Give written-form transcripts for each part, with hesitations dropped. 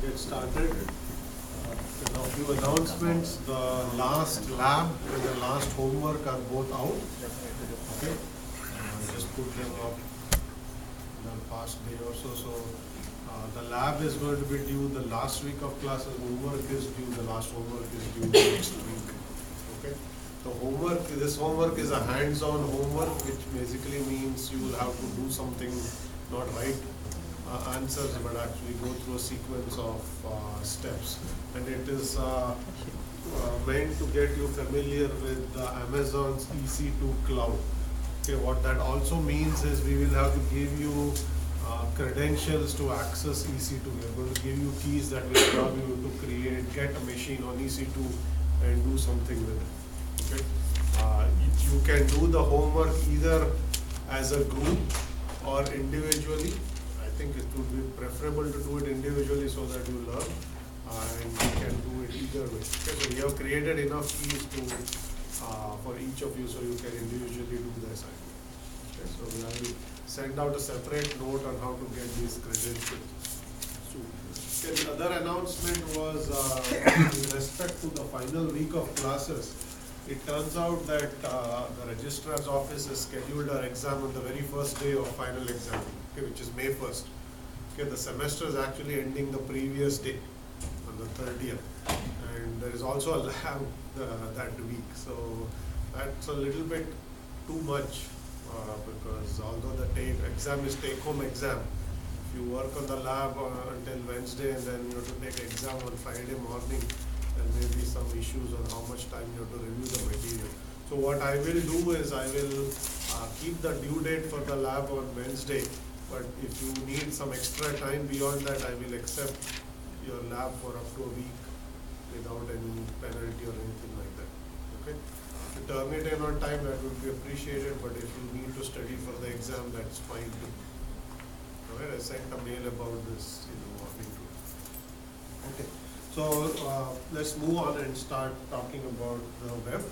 get started. A few announcements. The last lab and the last homework are both out. Okay. Just put them up in the past day or so. So the lab is going to be due the last week of classes. Homework is due. The last homework is due next week. Okay. The homework. This homework is a hands-on homework, which basically means you will have to do something, not write answers, but actually go through a sequence of steps. And it is meant to get you familiar with Amazon's EC2 cloud. Okay, what that also means is we will have to give you credentials to access EC2. We are going to give you keys that will allow you to get a machine on EC2 and do something with it. Okay, you can do the homework either as a group or individually. I think it would be preferable to do it individually so that you learn, and you can do it either way. Okay, so we have created enough keys for each of you so you can individually do the assignment. Okay, so we will send out a separate note on how to get these credentials. Okay, the other announcement was with respect to the final week of classes. It turns out that the registrar's office has scheduled our exam on the very first day of final exam, okay, which is May 1st. Okay, the semester is actually ending the previous day, on the 30th. And there is also a lab that week. So that's a little bit too much because although the exam is take-home exam, if you work on the lab until Wednesday and then you have to take exam on Friday morning, there may be some issues on how much time you have to review the material. So what I will do is I will keep the due date for the lab on Wednesday, but if you need some extra time beyond that, I will accept your lab for up to a week without any penalty or anything like that. Okay? If you turn it in on time, that would be appreciated, but if you need to study for the exam, that's fine too. Alright, I sent a mail about this in the morning too. Okay. So let's move on and start talking about the web.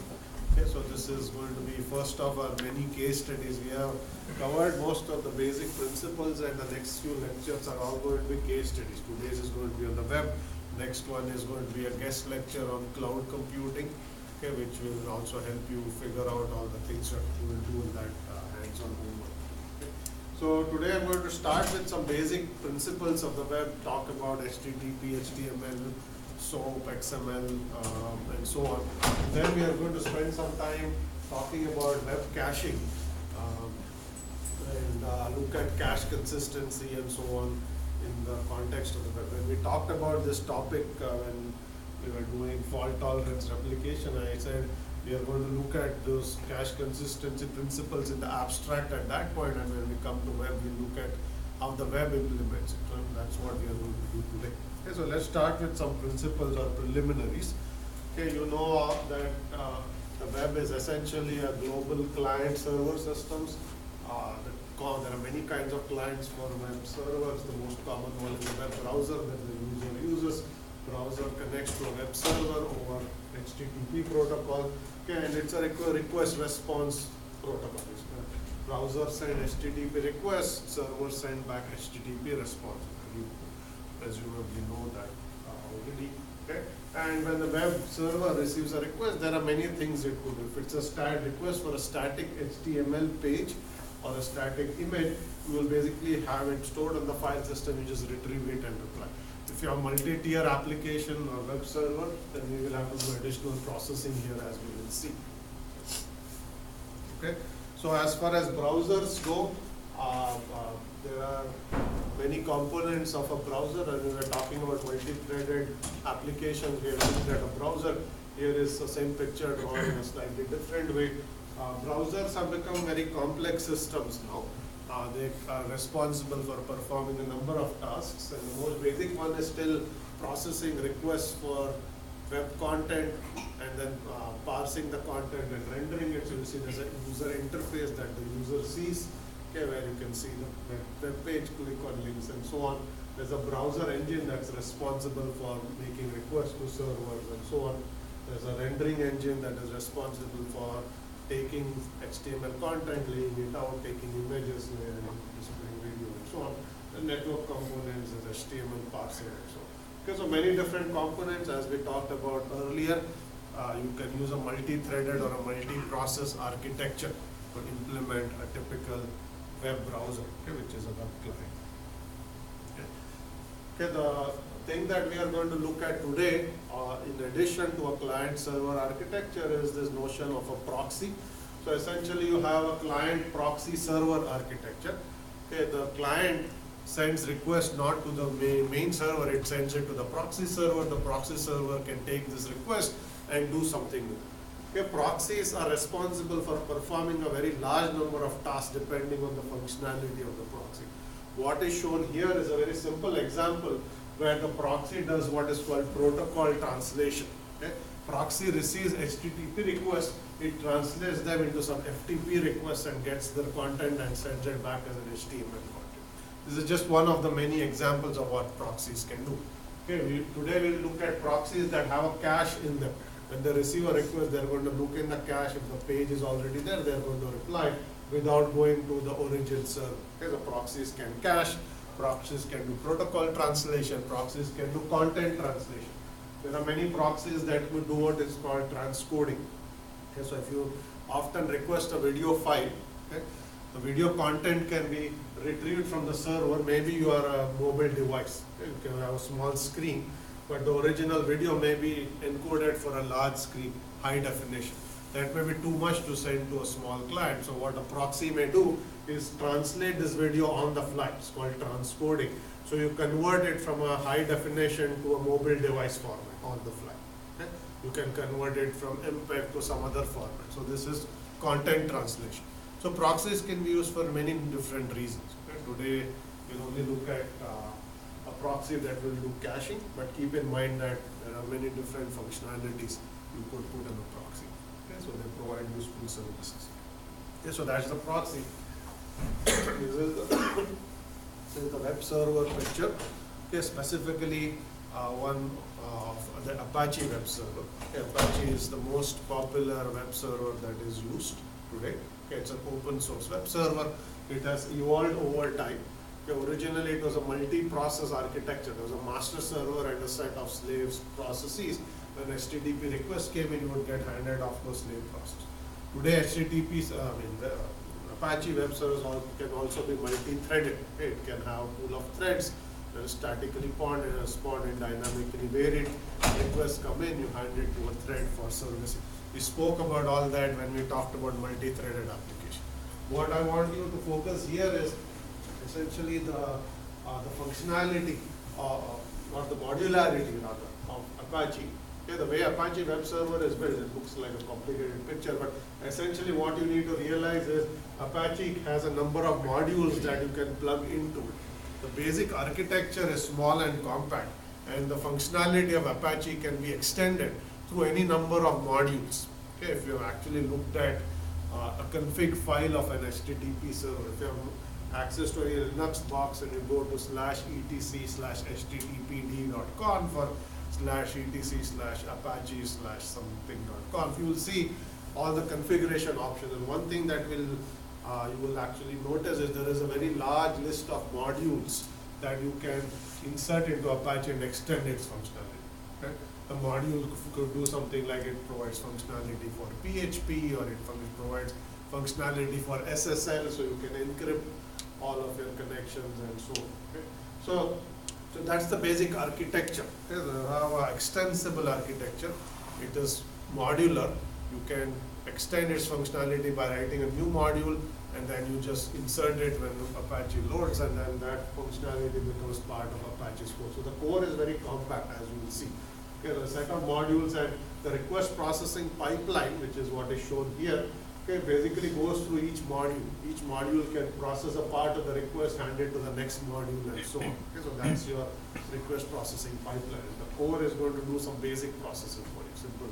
Okay, so this is going to be first of our many case studies. We have covered most of the basic principles, and the next few lectures are all going to be case studies. Today's is going to be on the web. Next one is going to be a guest lecture on cloud computing, okay, which will also help you figure out all the things that you will do in that hands-on homework. Okay. So today I'm going to start with some basic principles of the web, talk about HTTP, HTML, SOAP, XML, and so on. Then we are going to spend some time talking about web caching and look at cache consistency and so on in the context of the web. When we talked about this topic when we were doing fault tolerance replication, I said we are going to look at those cache consistency principles in the abstract at that point, and when we come to web, we look at how the web implements it. And that's what we are going to do today. Okay, so let's start with some principles or preliminaries. Okay, you know that the web is essentially a global client-server systems. There are many kinds of clients for web servers. The most common one is the web browser that the user uses. Browser connects to a web server over HTTP protocol. Okay, and it's a request response protocol. Browser send HTTP request, server send back HTTP response. You presumably know that already. Okay? And when the web server receives a request, there are many things it could do. If it's a request for a static HTML page or a static image, you will basically have it stored on the file system. You just retrieve it and reply. If you have multi-tier application or web server, then we will have to do additional processing here, as we will see. Okay. So as far as browsers go, there are many components of a browser, and we were talking about multi-threaded applications. We are looking at a browser. Here is the same picture drawn in a slightly different way. Browsers have become very complex systems now. They are responsible for performing a number of tasks, and the most basic one is still processing requests for web content and then parsing the content and rendering it. So you see there's a user interface that the user sees, okay, where you can see the web page, click on links and so on. There's a browser engine that's responsible for making requests to servers and so on. There's a rendering engine that is responsible for taking HTML content, laying it out, taking images, displaying video and so on. The network components is HTML parser and so on. Okay, so many different components as we talked about earlier. You can use a multi-threaded or a multi-process architecture to implement a typical web browser, okay, which is a web client. Okay, the thing that we are going to look at today, in addition to a client-server architecture, is this notion of a proxy. So essentially, you have a client proxy server architecture. Okay, the client sends request not to the main server, it sends it to the proxy server. The proxy server can take this request and do something with it. Okay, proxies are responsible for performing a very large number of tasks depending on the functionality of the proxy. What is shown here is a very simple example where the proxy does what is called protocol translation. Okay? Proxy receives HTTP requests, it translates them into some FTP requests and gets their content and sends it back as an HTML content. This is just one of the many examples of what proxies can do. Okay, today we'll look at proxies that have a cache in them. When they receive a request, they're going to look in the cache. If the page is already there, they're going to reply without going to the origin server. Okay, the proxies can cache, proxies can do protocol translation, proxies can do content translation. There are many proxies that will do what is called transcoding. Okay, so if you often request a video file, okay, the video content can be retrieved from the server. Maybe you are a mobile device, okay, you can have a small screen, but the original video may be encoded for a large screen, high definition. That may be too much to send to a small client. So what a proxy may do is translate this video on the fly. It's called transcoding. So you convert it from a high definition to a mobile device format on the fly. Okay? You can convert it from MPEG to some other format. So this is content translation. So proxies can be used for many different reasons. Okay? Today we'll only look at a proxy that will do caching, but keep in mind that there are many different functionalities you could put in a proxy. Okay, so they provide useful services. Okay, so that's the proxy. This is the web server picture. Okay, specifically one of the Apache web server. Okay, Apache is the most popular web server that is used today. Okay, it's an open source web server. It has evolved over time. Okay, originally it was a multi-process architecture. There was a master server and a set of slaves processes. When HTTP request came in, you would get handed off those slave process. Today, the Apache web servers can also be multi-threaded. Okay, it can have a pool of threads that is statically spawned and dynamically varied. Requests come in, you hand it to a thread for servicing. We spoke about all that when we talked about multi-threaded application. What I want you to focus here is essentially the functionality or the modularity rather of Apache. Okay, the way Apache web server is built, it looks like a complicated picture, but essentially what you need to realize is Apache has a number of modules that you can plug into it. The basic architecture is small and compact, and the functionality of Apache can be extended through any number of modules. Okay, if you have actually looked at a config file of an HTTP server, if you have access to a Linux box and you go to /etc/httpd.conf for /etc/apache/something.conf, you will see all the configuration options. And one thing that you will actually notice is there is a very large list of modules that you can insert into Apache and extend its functionality. Okay? The module could do something like it provides functionality for PHP, or it provides functionality for SSL, so you can encrypt all of your connections and so on. Okay? So that's the basic architecture. Okay? They have an extensible architecture. It is modular. You can extend its functionality by writing a new module, and then you just insert it when Apache loads, and then that functionality becomes part of Apache's core. So the core is very compact, as you will see. Okay, the set of modules and the request processing pipeline, which is what is shown here, okay, basically goes through each module. Each module can process a part of the request, hand it to the next module, and so on. Okay, so that's your request processing pipeline. And the core is going to do some basic processing for you, simple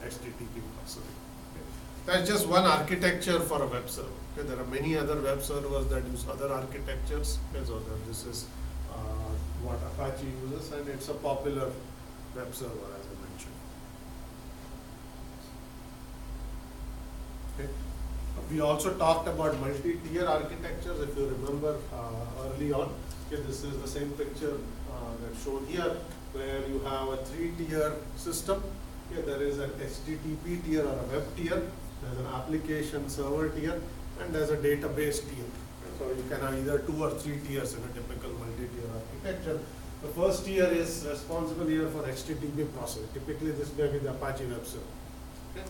HTTP processing. Okay. That's just one architecture for a web server. Okay, there are many other web servers that use other architectures. Okay, so this is what Apache uses, and it's a popular web server, as I mentioned. Okay. We also talked about multi-tier architectures, if you remember early on. Okay, this is the same picture that's shown here. where you have a 3-tier system. Okay, there is an HTTP tier or a web tier, there's an application server tier, and there's a database tier. So you can have either 2 or 3 tiers in a typical multi-tier architecture. The first tier is responsible here for HTTP processing. Typically this may be the Apache Web Server. Okay.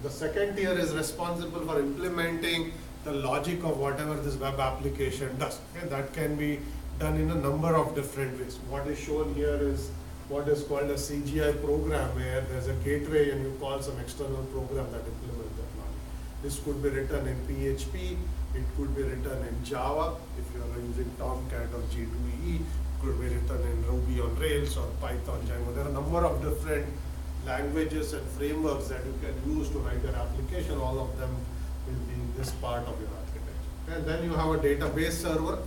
The second tier is responsible for implementing the logic of whatever this web application does. Okay. That can be done in a number of different ways. What is shown here is what is called a CGI program, where there's a gateway and you call some external program that implements that logic. This could be written in PHP, it could be written in Java, if you are using Tomcat or J2EE, it could be written in Ruby on Rails or Python, Django. There are a number of different languages and frameworks that you can use to write your application. All of them will be this part of your architecture. And then you have a database server,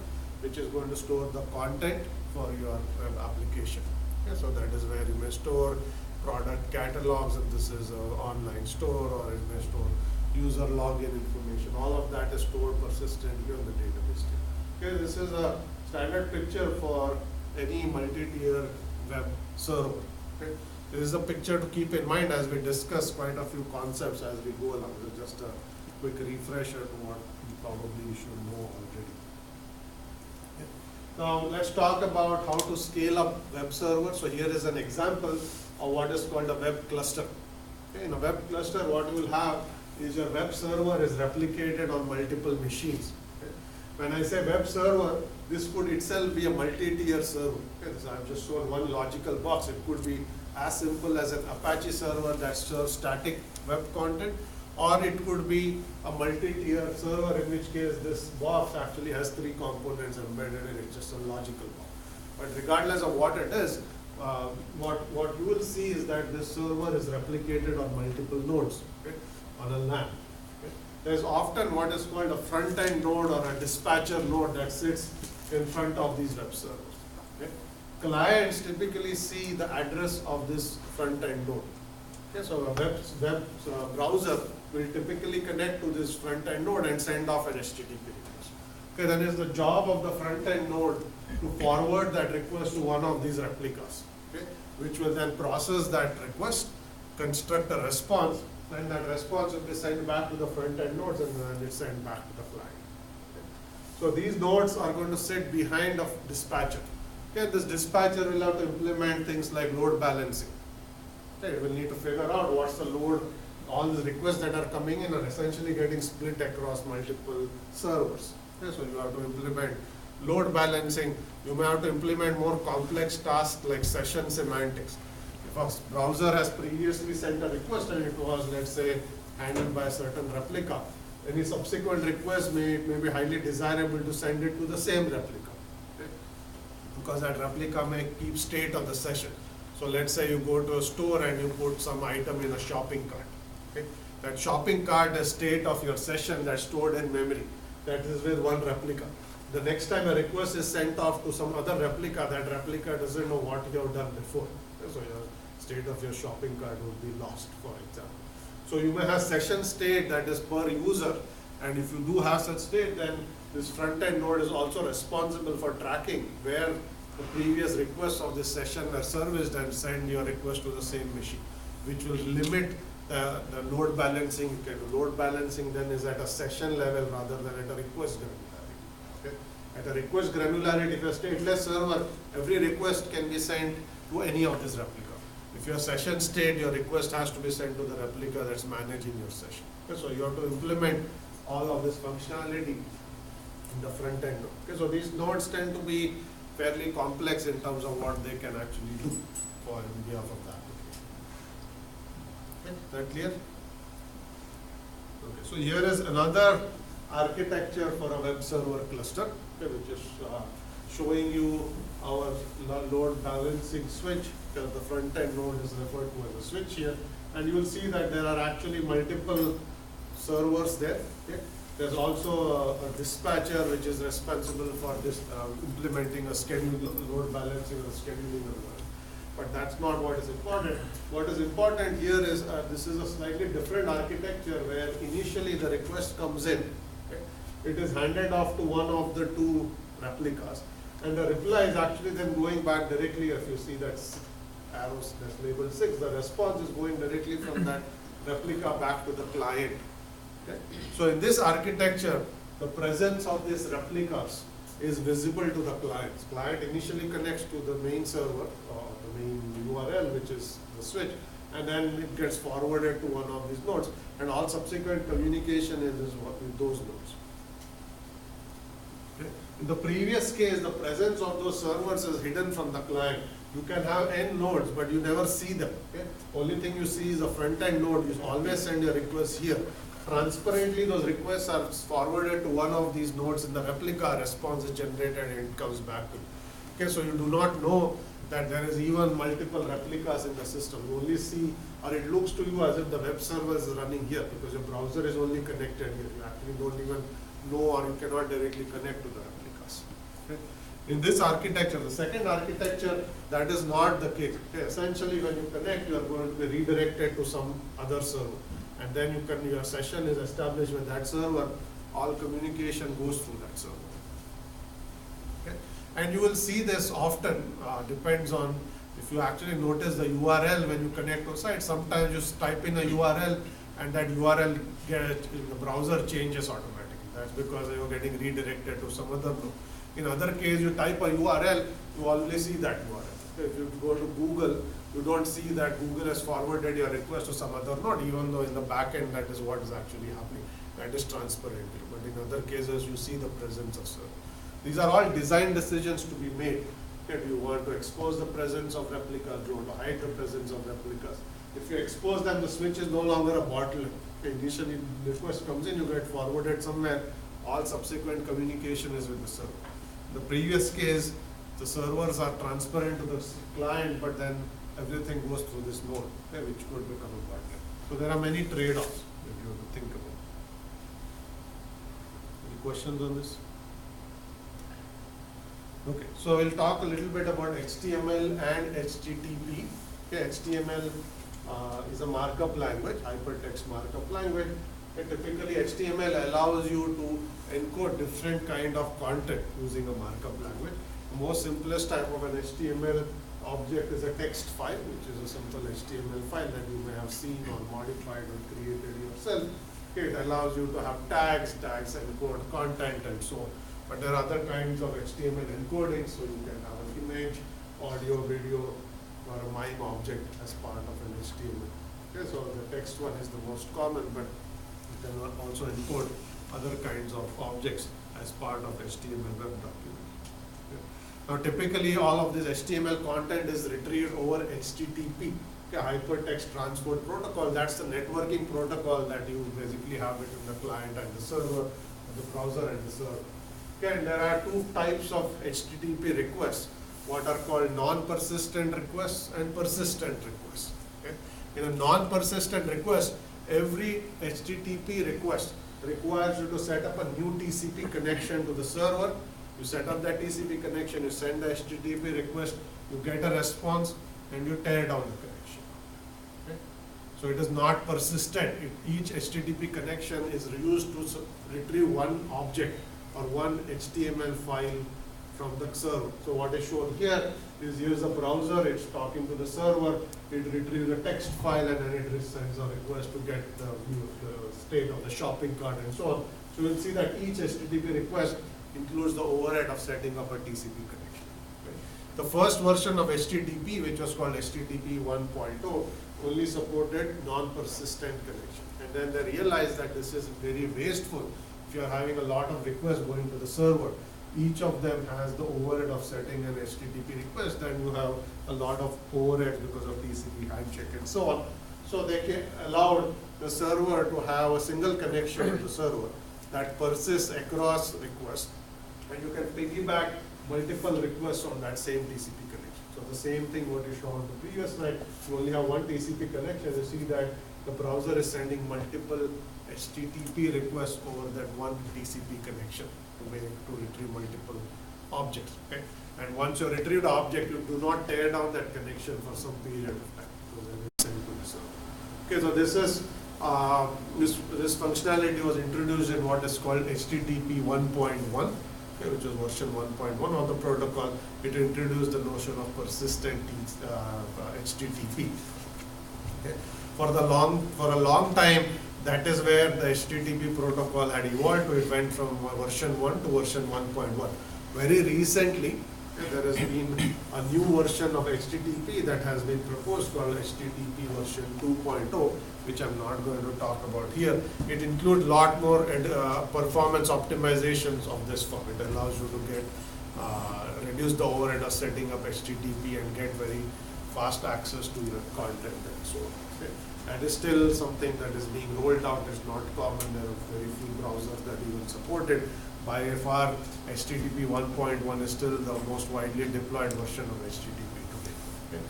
which is going to store the content for your web application. Okay, so that is where you may store product catalogs if this is an online store, or it may store user login information. All of that is stored persistently on the database tier. Okay, this is a standard picture for any multi-tier web server. Okay. This is a picture to keep in mind as we discuss quite a few concepts as we go along. This is just a quick refresher to what you probably should know already. Okay. Now let's talk about how to scale up web servers. So here is an example of what is called a web cluster. Okay. In a web cluster, what you will have is your web server is replicated on multiple machines. Okay. When I say web server, this could itself be a multi-tier server. Okay. So I've just shown one logical box. It could be as simple as an Apache server that serves static web content, or it could be a multi-tier server, in which case this box actually has 3 components embedded in it, just a logical box. But regardless of what it is, what you will see is that this server is replicated on multiple nodes, okay, on a LAN. Okay. There's often what is called a front-end node or a dispatcher node that sits in front of these web servers. Okay. Clients typically see the address of this front-end node. Okay, so a web browser will typically connect to this front-end node and send off an HTTP request. Okay, then it's the job of the front-end node to forward that request to one of these replicas, okay, which will then process that request, construct a response, and that response will be sent back to the front-end nodes, and then it's sent back to the client. Okay. So these nodes are going to sit behind a dispatcher. Okay, this dispatcher will have to implement things like load balancing. Okay, we'll need to figure out what's the load. All the requests that are coming in are essentially getting split across multiple servers. Okay, so you have to implement load balancing. You may have to implement more complex tasks like session semantics. If a browser has previously sent a request and it was, let's say, handled by a certain replica, any subsequent request may be highly desirable to send it to the same replica. Okay? Because that replica may keep state of the session. So let's say you go to a store and you put some item in a shopping cart. Okay? That shopping cart is state of your session that's stored in memory. That is with one replica. The next time a request is sent off to some other replica, that replica doesn't know what you have done before. Okay? So your state of your shopping cart would be lost, for example. So you may have session state that is per user, and if you do have such state, then this front-end node is also responsible for tracking where the previous requests of this session were serviced and send your request to the same machine, which will limit the load balancing. You can do load balancing then is at a session level rather than at a request granularity. Okay? At a request granularity, if you're a stateless server, every request can be sent to any of these replica. If you're session state, your request has to be sent to the replica that's managing your session. Okay? So you have to implement all of this functionality in the front end node. Okay? So these nodes tend to be fairly complex in terms of what they can actually do for on behalf of the application. Okay, is that clear? Okay, so here is another architecture for a web server cluster, okay, which is showing you our load balancing switch. The front end node is referred to as a switch here, and you will see that there are actually multiple servers there. Okay. There's also a dispatcher which is responsible for this implementing a schedule load balancing or scheduling of work. But that's not what is important. What is important here is this is a slightly different architecture where initially the request comes in. Okay. It is handed off to one of the 2 replicas. And the reply is actually then going back directly. If you see that arrows that's labeled 6, the response is going directly from that replica back to the client. Okay? So in this architecture, the presence of these replicas is visible to the clients. Client initially connects to the main server or the main URL, which is the switch, and then it gets forwarded to one of these nodes, and all subsequent communication is with those nodes. Okay. In the previous case, the presence of those servers is hidden from the client. You can have n nodes, but you never see them. Okay. Only thing you see is a front-end node. You always send your request here. Transparently, those requests are forwarded to one of these nodes in the replica, response is generated and it comes back to you. Okay, so you do not know that there is even multiple replicas in the system. You only see, or it looks to you as if the web server is running here because your browser is only connected here. You actually don't even know, or you cannot directly connect to the replicas. Okay. In this architecture, the second architecture, that is not the case. Okay. Essentially, when you connect, you are going to be redirected to some other server. And then your session is established with that server, all communication goes through that server. Okay? And you will see this often, depends on, if you actually notice the URL when you connect to site, sometimes you type in a URL and that URL the browser changes automatically. That's because you're getting redirected to some other node. In other case, you type a URL, you always see that URL. If you go to Google, you don't see that Google has forwarded your request to some other node, even though in the back end that is what is actually happening. That is transparent. But in other cases, you see the presence of server. These are all design decisions to be made. Okay, do you want to expose the presence of replicas? Do you want to hide the presence of replicas? If you expose them, the switch is no longer a bottleneck. Okay, initially, the request comes in, you get forwarded somewhere. All subsequent communication is with the server. In the previous case, the servers are transparent to the client, but then everything goes through this node, okay, which could become a bottleneck. So there are many trade-offs that you have to think about. Any questions on this? Okay, so we'll talk a little bit about HTML and HTTP. Okay, HTML is a markup language, hypertext markup language. And typically HTML allows you to encode different kind of content using a markup language. The most simplest type of an HTML object is a text file, which is a simple HTML file that you may have seen or modified or created yourself. Okay, it allows you to have tags encode content and so on. But there are other kinds of HTML encoding, so you can have an image, audio, video, or a MIME object as part of an HTML. Okay, so the text one is the most common, but you can also encode other kinds of objects as part of HTML web document. Now typically all of this HTML content is retrieved over HTTP, okay, Hypertext Transport Protocol. That's the networking protocol that you basically have between the client and the server, the browser and the server. Okay, and there are two types of HTTP requests, what are called non-persistent requests and persistent requests. Okay. In a non-persistent request, every HTTP request requires you to set up a new TCP connection to the server. You set up that TCP connection, you send the HTTP request, you get a response, and you tear down the connection. Okay? So it is not persistent. Each HTTP connection is used to retrieve one object or one HTML file from the server. So what is shown here is here's a browser, it's talking to the server, it retrieves a text file, and then it sends a request to get the state of the shopping cart and so on. So you'll see that each HTTP request includes the overhead of setting up a TCP connection. Okay. The first version of HTTP, which was called HTTP 1.0, only supported non-persistent connection. And then they realized that this is very wasteful. If you are having a lot of requests going to the server, each of them has the overhead of setting an HTTP request, then you have a lot of overhead because of TCP handshake and so on. So they allowed the server to have a single connection to the server that persists across requests, and you can piggyback multiple requests on that same TCP connection. So the same thing what you showed on the previous slide, you only have one TCP connection, you see that the browser is sending multiple HTTP requests over that one TCP connection to retrieve multiple objects. Okay? And once you retrieve the object, you do not tear down that connection for some period of time, because then it's sent to the server. Okay, so this is this functionality was introduced in what is called HTTP 1.1. okay, which was version 1.1 of the protocol. It introduced the notion of persistent HTTP. Okay. For a long time, that is where the HTTP protocol had evolved. It went from version 1 to version 1.1. Very recently, there has been a new version of HTTP that has been proposed called HTTP version 2.0, which I'm not going to talk about here. It includes a lot more performance optimizations of this form. It allows you to get reduce the overhead of setting up HTTP and get very fast access to your content and so on. Okay. That is still something that is being rolled out. It's not common. There are very few browsers that even support it. By far, HTTP 1.1 is still the most widely deployed version of HTTP today. Okay.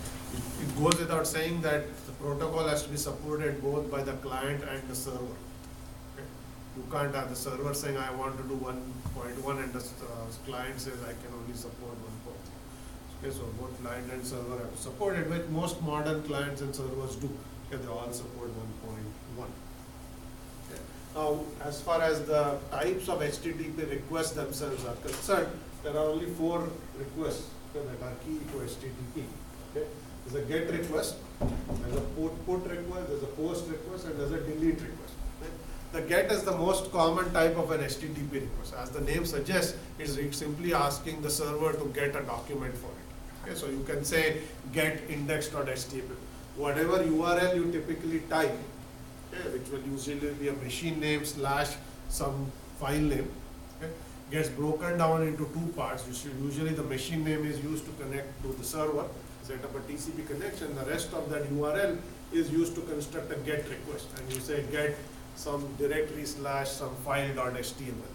It goes without saying that the protocol has to be supported both by the client and the server. Okay. You can't have the server saying I want to do 1.1 and the client says I can only support 1.1. Okay, so both client and server have to support it, which most modern clients and servers do. Okay, they all support 1.1. Okay. Now, as far as the types of HTTP requests themselves are concerned, there are only 4 requests, okay, that are key to HTTP. Okay. There's a GET request, there's a put request, there's a POST request, and there's a delete request. Okay. The GET is the most common type of an HTTP request. As the name suggests, it's simply asking the server to get a document for it. Okay. So you can say get index.html. Whatever URL you typically type, okay, which will usually be a machine name / some file name, okay, gets broken down into 2 parts. Usually the machine name is used to connect to the server, set up a TCP connection. The rest of that URL is used to construct a GET request, and you say get some directory / some file.html.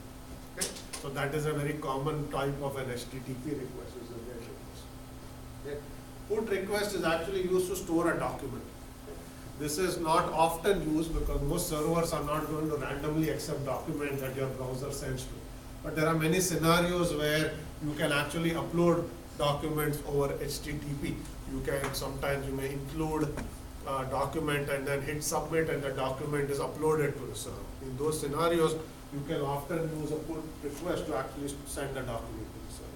Okay? So that is a very common type of an HTTP request, is a GET request. Okay? Put request is actually used to store a document. This is not often used because most servers are not going to randomly accept documents that your browser sends to. But there are many scenarios where you can actually upload documents over HTTP. Sometimes you may include a document and then hit submit and the document is uploaded to the server. In those scenarios, you can often use a put request to actually send a document to the server.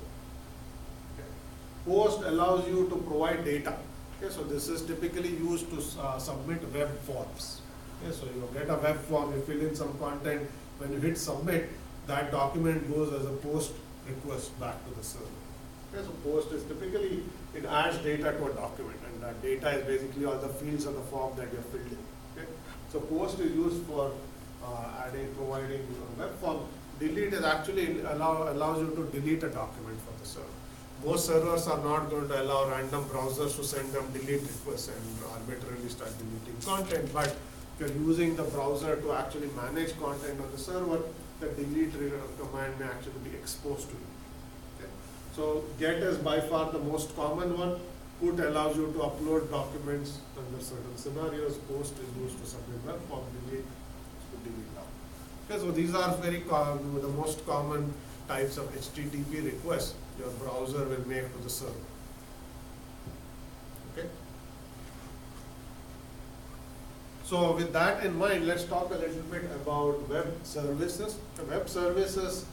POST allows you to provide data. Okay, so this is typically used to submit web forms. Okay, so you get a web form, you fill in some content. When you hit submit, that document goes as a POST request back to the server. Okay, so POST is typically, it adds data to a document, and that data is basically all the fields of the form that you have filled in. Okay, so POST is used for providing a web form. Delete is actually allows you to delete a document from the server. Most servers are not going to allow random browsers to send them delete requests and arbitrarily start deleting content. But if you're using the browser to actually manage content on the server, the delete command may actually be exposed to you. Okay. So GET is by far the most common one. Put allows you to upload documents under certain scenarios. POST is used to submit web form. Delete is to delete now. Okay, so these are the most common types of HTTP requests your browser will make to the server. Okay. So with that in mind, let's talk a little bit about web services. The web services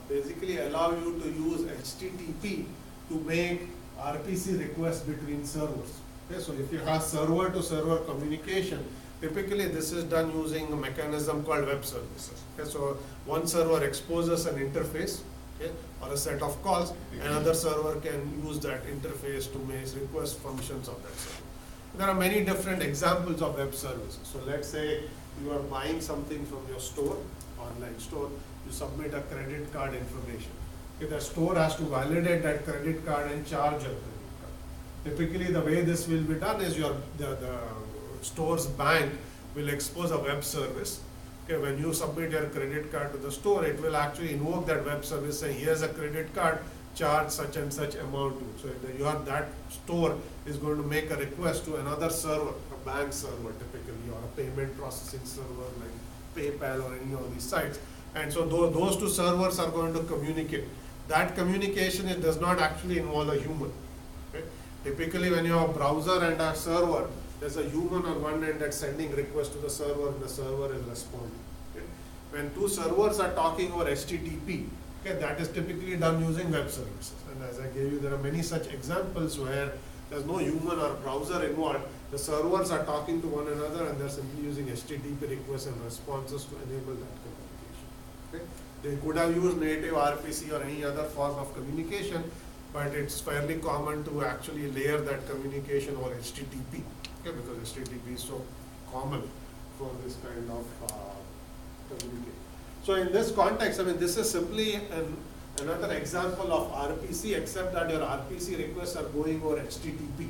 basically allow you to use HTTP to make RPC requests between servers. Okay, so if you have server-to-server communication, typically this is done using a mechanism called web services. Okay, so one server exposes an interface, okay, or a set of calls, another server can use that interface to make request functions of that server. There are many different examples of web services. So let's say you are buying something from your store, online store, you submit a credit card information. Okay, the store has to validate that credit card and charge your credit card. Typically the way this will be done is the store's bank will expose a web service. Okay, when you submit your credit card to the store, it will actually invoke that web service saying, here's a credit card, charge such and such amount to. So that store is going to make a request to another server, a bank server typically, or a payment processing server like PayPal or any of these sites. And so those two servers are going to communicate. That communication does not actually involve a human. Okay? Typically when you have a browser and a server, there's a human on one end that's sending requests to the server and the server is responding. Okay? When two servers are talking over HTTP, Okay, that is typically done using web services. And as I gave you, there are many such examples where there's no human or browser involved. The servers are talking to one another and they're simply using HTTP requests and responses to enable that communication. Okay? They could have used native RPC or any other form of communication, but it's fairly common to actually layer that communication over HTTP, okay? Because HTTP is so common for this kind of communication. So in this context, I mean, this is simply another example of RPC, except that your RPC requests are going over HTTP.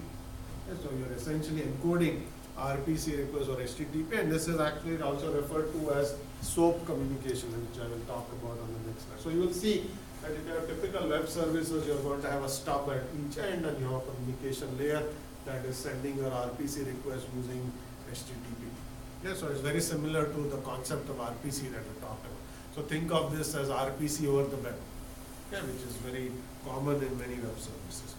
Okay, so you're essentially encoding RPC requests over HTTP, and this is actually also referred to as SOAP communication, which I will talk about on the next slide. So you will see that if you have typical web services, you're going to have a stub at each end, and you have a communication layer that is sending your RPC request using HTTP. Yeah, so it's very similar to the concept of RPC that we talked about. So think of this as RPC over the web, okay, which is very common in many web services.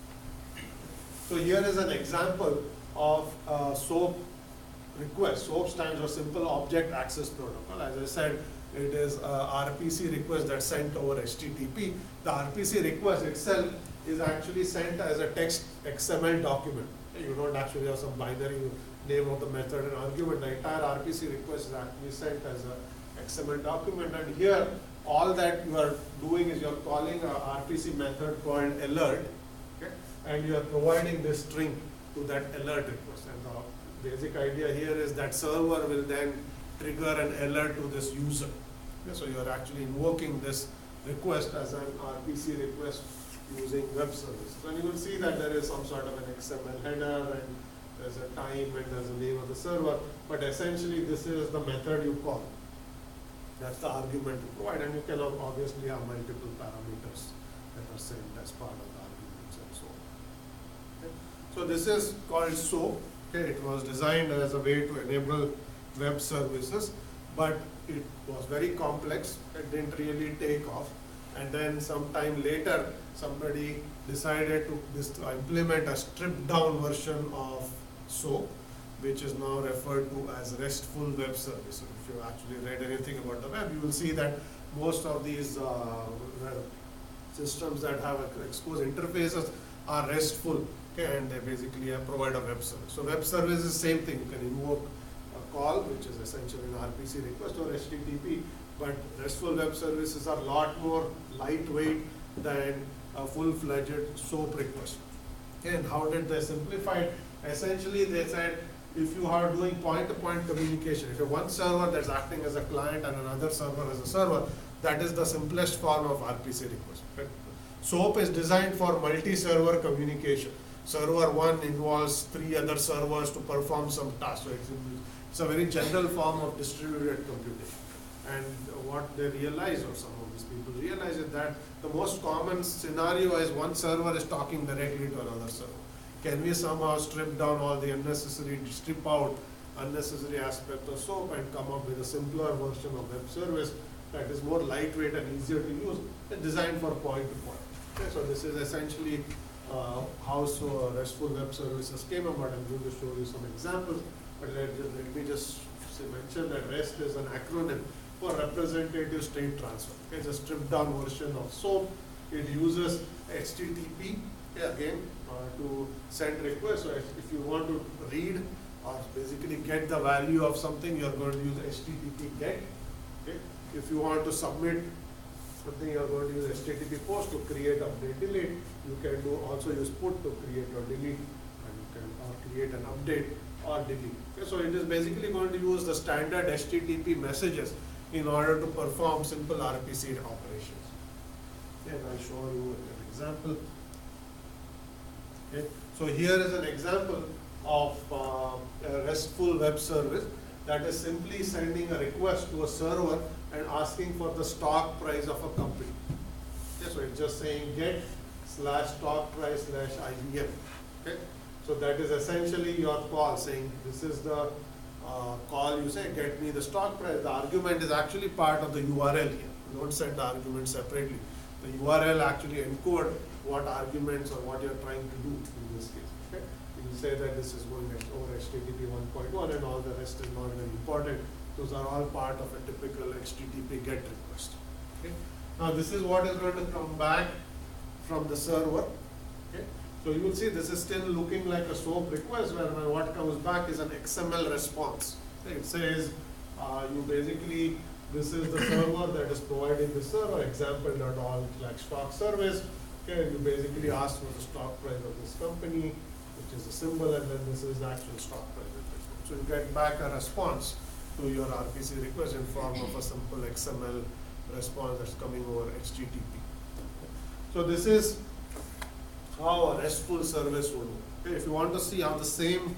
So here is an example of SOAP request. SOAP stands for Simple Object Access Protocol. As I said, it is a RPC request that's sent over HTTP. The RPC request itself is actually sent as a text XML document. You don't actually have some binary name of the method and argument. The entire RPC request is actually sent as a XML document, and here all that you are doing is you're calling a RPC method called alert, okay? And you are providing this string to that alert request. And the basic idea here is that server will then trigger an alert to this user. Okay? So you are actually invoking this request as an RPC request using web services. And you will see that there is some sort of an XML header, and there's a time and there's a name of the server, but essentially this is the method you call. That's the argument you provide, and you can obviously have multiple parameters that are sent as part of the arguments and so on. Okay. So this is called SOAP. Okay. It was designed as a way to enable web services, but it was very complex. It didn't really take off. And then sometime later, somebody decided to implement a stripped down version of SOAP, which is now referred to as RESTful web service. If you actually read anything about the web, you will see that most of these systems that have exposed interfaces are RESTful, okay, and they basically provide a web service. So web service is the same thing. You can invoke a call, which is essentially an RPC request or HTTP, but RESTful web services are a lot more lightweight than a full-fledged SOAP request. Okay, and how did they simplify it? Essentially, they said, if you are doing point-to-point communication, if you have one server that's acting as a client and another server as a server, that is the simplest form of RPC request. Right? SOAP is designed for multi-server communication. Server 1 involves 3 other servers to perform some task. So it's a very general form of distributed computing. And what they realize, or some of these people realize, is that the most common scenario is one server is talking directly to another server. Can we somehow strip down all the strip out unnecessary aspects of SOAP and come up with a simpler version of web service that is more lightweight and easier to use and designed for point-to-point. Okay, so this is essentially how RESTful web services came about. I'm going to show you some examples, but let me just mention that REST is an acronym for Representative State Transfer. Okay, it's a stripped down version of SOAP. It uses HTTP again to send requests. So if you want to read or basically get the value of something, you're going to use HTTP GET. Okay? If you want to submit something, you're going to use HTTP POST to create, update, delete. You can also use PUT to create or delete, and you can create an update or delete. Okay? So it is basically going to use the standard HTTP messages in order to perform simple RPC operations. Okay, and I'll show you an example. Okay. So here is an example of a RESTful web service that is simply sending a request to a server and asking for the stock price of a company. Okay, so it's just saying get/stock price/IBM. Okay, so that is essentially your call, saying this is the call. You say get me the stock price. The argument is actually part of the URL here. You don't send the argument separately. The URL actually encodes what arguments or what you're trying to do in this case. Okay? You say that this is going over HTTP 1.1 and all the rest is not very important. Those are all part of a typical HTTP GET request. Okay? Now this is what is going to come back from the server. Okay. So you will see this is still looking like a SOAP request, where what comes back is an XML response. Okay. It says you basically, this is the server that is providing the server, example.all like stock service. Okay, and you basically ask for the stock price of this company, which is a symbol, and then this is the actual stock price. So you get back a response to your RPC request in form of a simple XML response that's coming over HTTP. So this is how a RESTful service would work. Okay, if you want to see how the same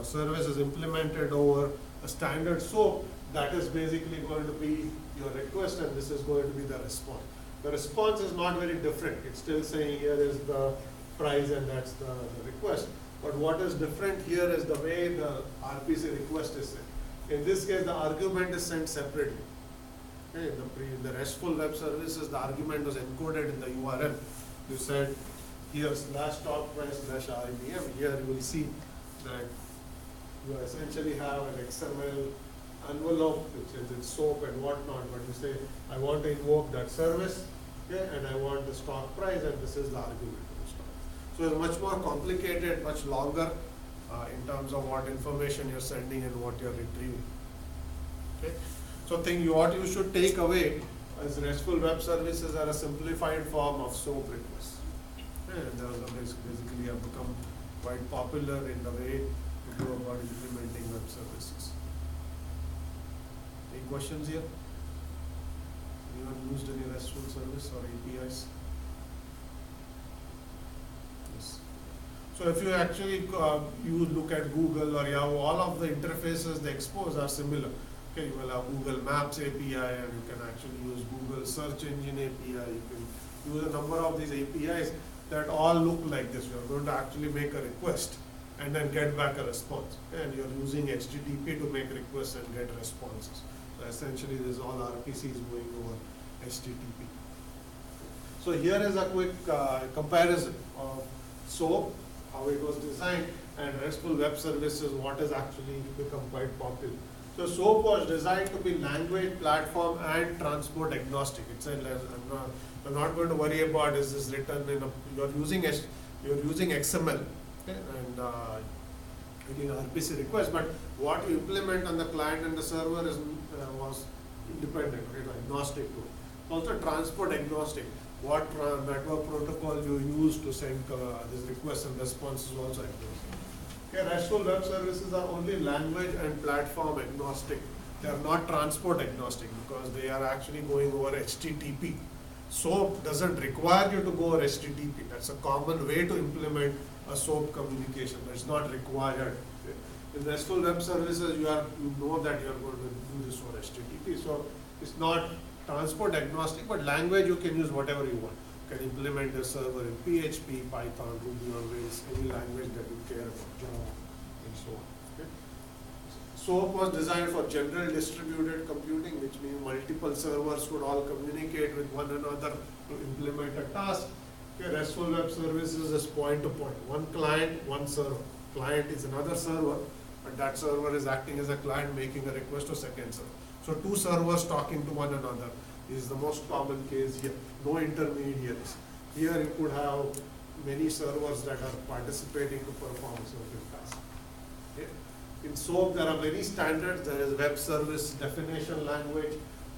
service is implemented over a standard SOAP, that is basically going to be your request, and this is going to be the response. The response is not very different. It's still saying here is the price and that's the request. But what is different here is the way the RPC request is sent. In this case, the argument is sent separately. Okay, in the RESTful web services, the argument was encoded in the URL. You said here /stock price /IBM. Here you will see that you essentially have an XML envelope which is in SOAP and whatnot, but you say, I want to invoke that service, okay, and I want the stock price, and this is the argument of the stock. So it's much more complicated, much longer in terms of what information you're sending and what you're retrieving. Okay. So what you should take away as RESTful web services are a simplified form of SOAP requests. Okay. And those basically have become quite popular in the way to go about implementing web services. Any questions here? Anyone used any RESTful service or APIs? Yes. So if you actually you look at Google or Yahoo, all of the interfaces they expose are similar. Okay, you will have Google Maps API, and you can actually use Google Search Engine API. You can use a number of these APIs that all look like this. You are going to actually make a request and then get back a response. Okay? And you are using HTTP to make requests and get responses. So essentially, this is all RPCs going over HTTP. So here is a quick comparison of SOAP, how it was designed, and RESTful web services, what has actually become quite popular. So SOAP was designed to be language, platform, and transport agnostic. It said, I'm not going to worry about is this written in you're using XML, okay, and getting an RPC request, but what you implement on the client and the server was independent, right, agnostic to it. Also transport agnostic. What network protocol you use to send this request and response is also agnostic. Okay, RESTful web services are only language and platform agnostic. They are not transport agnostic because they are actually going over HTTP. SOAP doesn't require you to go over HTTP. That's a common way to implement a SOAP communication. It's not required. Okay. In RESTful web services, you know that you are going to do this over HTTP. So it's not transport agnostic, but language you can use whatever you want. You can implement a server in PHP, Python, Ruby on Rails, any language that you care about, Java, and so on. Okay. SOAP was designed for general distributed computing, which means multiple servers could all communicate with one another to implement a task. Okay. RESTful web services is point to point. One client, one server. Client is another server, but that server is acting as a client making a request to second server. So two servers talking to one another is the most common case here. No intermediaries. Here you could have many servers that are participating to perform a certain task. Okay. In SOAP, there are many standards. There is web service definition language,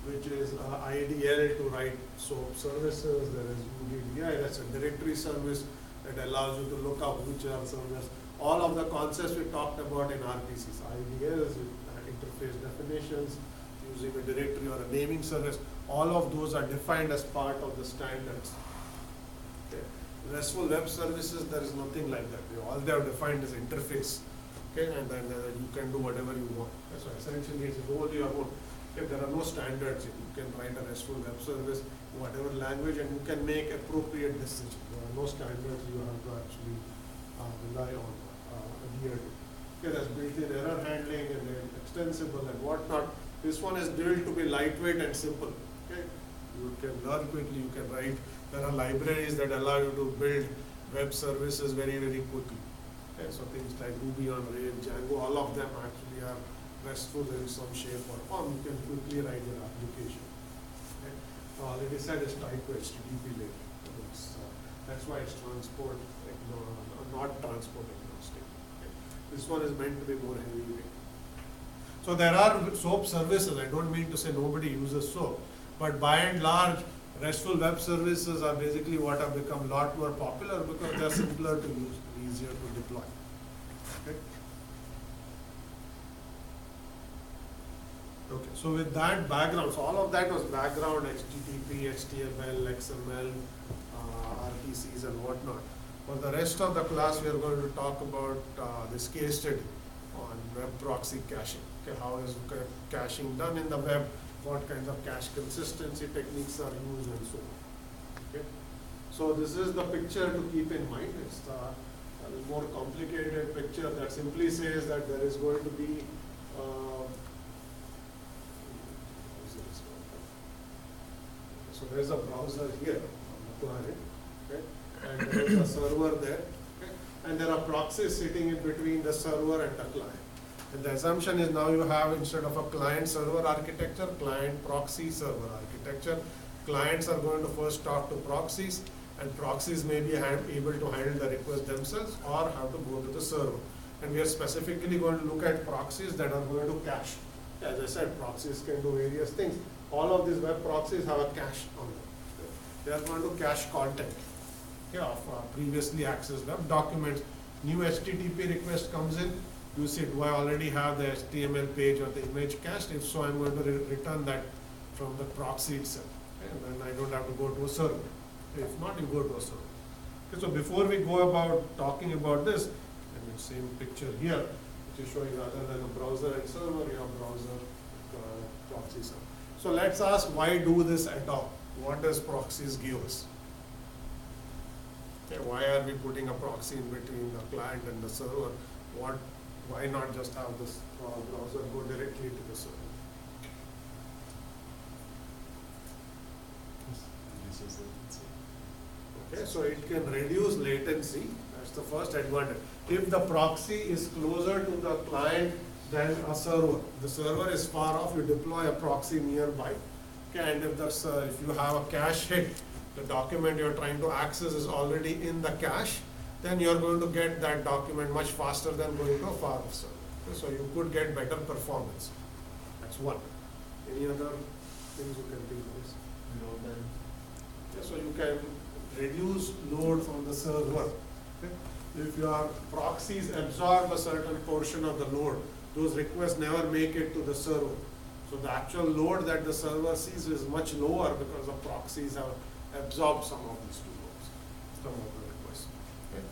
which is IDL to write SOAP services. There is UDDI, that's a directory service that allows you to look up which are servers. All of the concepts we talked about in RPCs, IDLs, interface definitions, using a directory or a naming service, all of those are defined as part of the standards. Okay. RESTful web services, there is nothing like that. All they have defined is interface. Okay, and then you can do whatever you want. So essentially, it's all your own. Okay, there are no standards. You can write a RESTful web service, whatever language, and you can make appropriate decisions. There are no standards you have to actually rely on, adhere to. Okay, that's built-in error handling and then extensible and whatnot. This one is built to be lightweight and simple. Okay, you can learn quickly. You can write. There are libraries that allow you to build web services very, very quickly. Okay, so things like Ruby on Rails, Django, all of them actually are RESTful in some shape or form. You can quickly write your application. Okay. already said it's tied to HTTP layer. That's why it's transport, not transport agnostic. This one is meant to be more heavyweight. So there are SOAP services. I don't mean to say nobody uses SOAP, but by and large, RESTful web services are basically what have become a lot more popular because they are simpler to use and easier to deploy. Okay. Okay, so with that background, so all of that was background, HTTP, HTML, XML, RPCs and whatnot. For the rest of the class, we are going to talk about this case study on web proxy caching. Okay, how is caching done in the web, what kinds of cache consistency techniques are used and so on. Okay. So this is the picture to keep in mind. It's a more complicated picture that simply says that there is going to be so there is a browser here on the client, okay, and there is a server there, okay, and there are proxies sitting in between the server and the client. And the assumption is now you have, instead of a client-server architecture, client-proxy-server architecture. Clients are going to first talk to proxies, and proxies may be able to handle the request themselves or have to go to the server. And we are specifically going to look at proxies that are going to cache. As I said, proxies can do various things. All of these web proxies have a cache on them. They are going to cache content, okay, of previously accessed web documents. New HTTP request comes in. You see, do I already have the HTML page or the image cached? If so, I'm going to return that from the proxy itself. Okay? And then I don't have to go to a server. If not, you go to a server. Okay, so before we go about talking about this, and the same picture here, which is showing rather than a browser and server, you have browser, proxy server. So let's ask, why do this at all? What does proxies give us? Okay, why are we putting a proxy in between the client and the server? Why not just have this browser go directly to the server? Okay, so it can reduce latency. That's the first advantage. If the proxy is closer to the client than a server, the server is far off, you deploy a proxy nearby. Okay, and if you have a cache hit, the document you're trying to access is already in the cache, then you're going to get that document much faster than going to a far off server. Okay, so you could get better performance. That's one. Any other things you can think of? Okay, so you can reduce load from the server. Okay? If your proxies absorb a certain portion of the load, those requests never make it to the server. So the actual load that the server sees is much lower because the proxies have absorbed some of these two loads, some of the requests. Okay?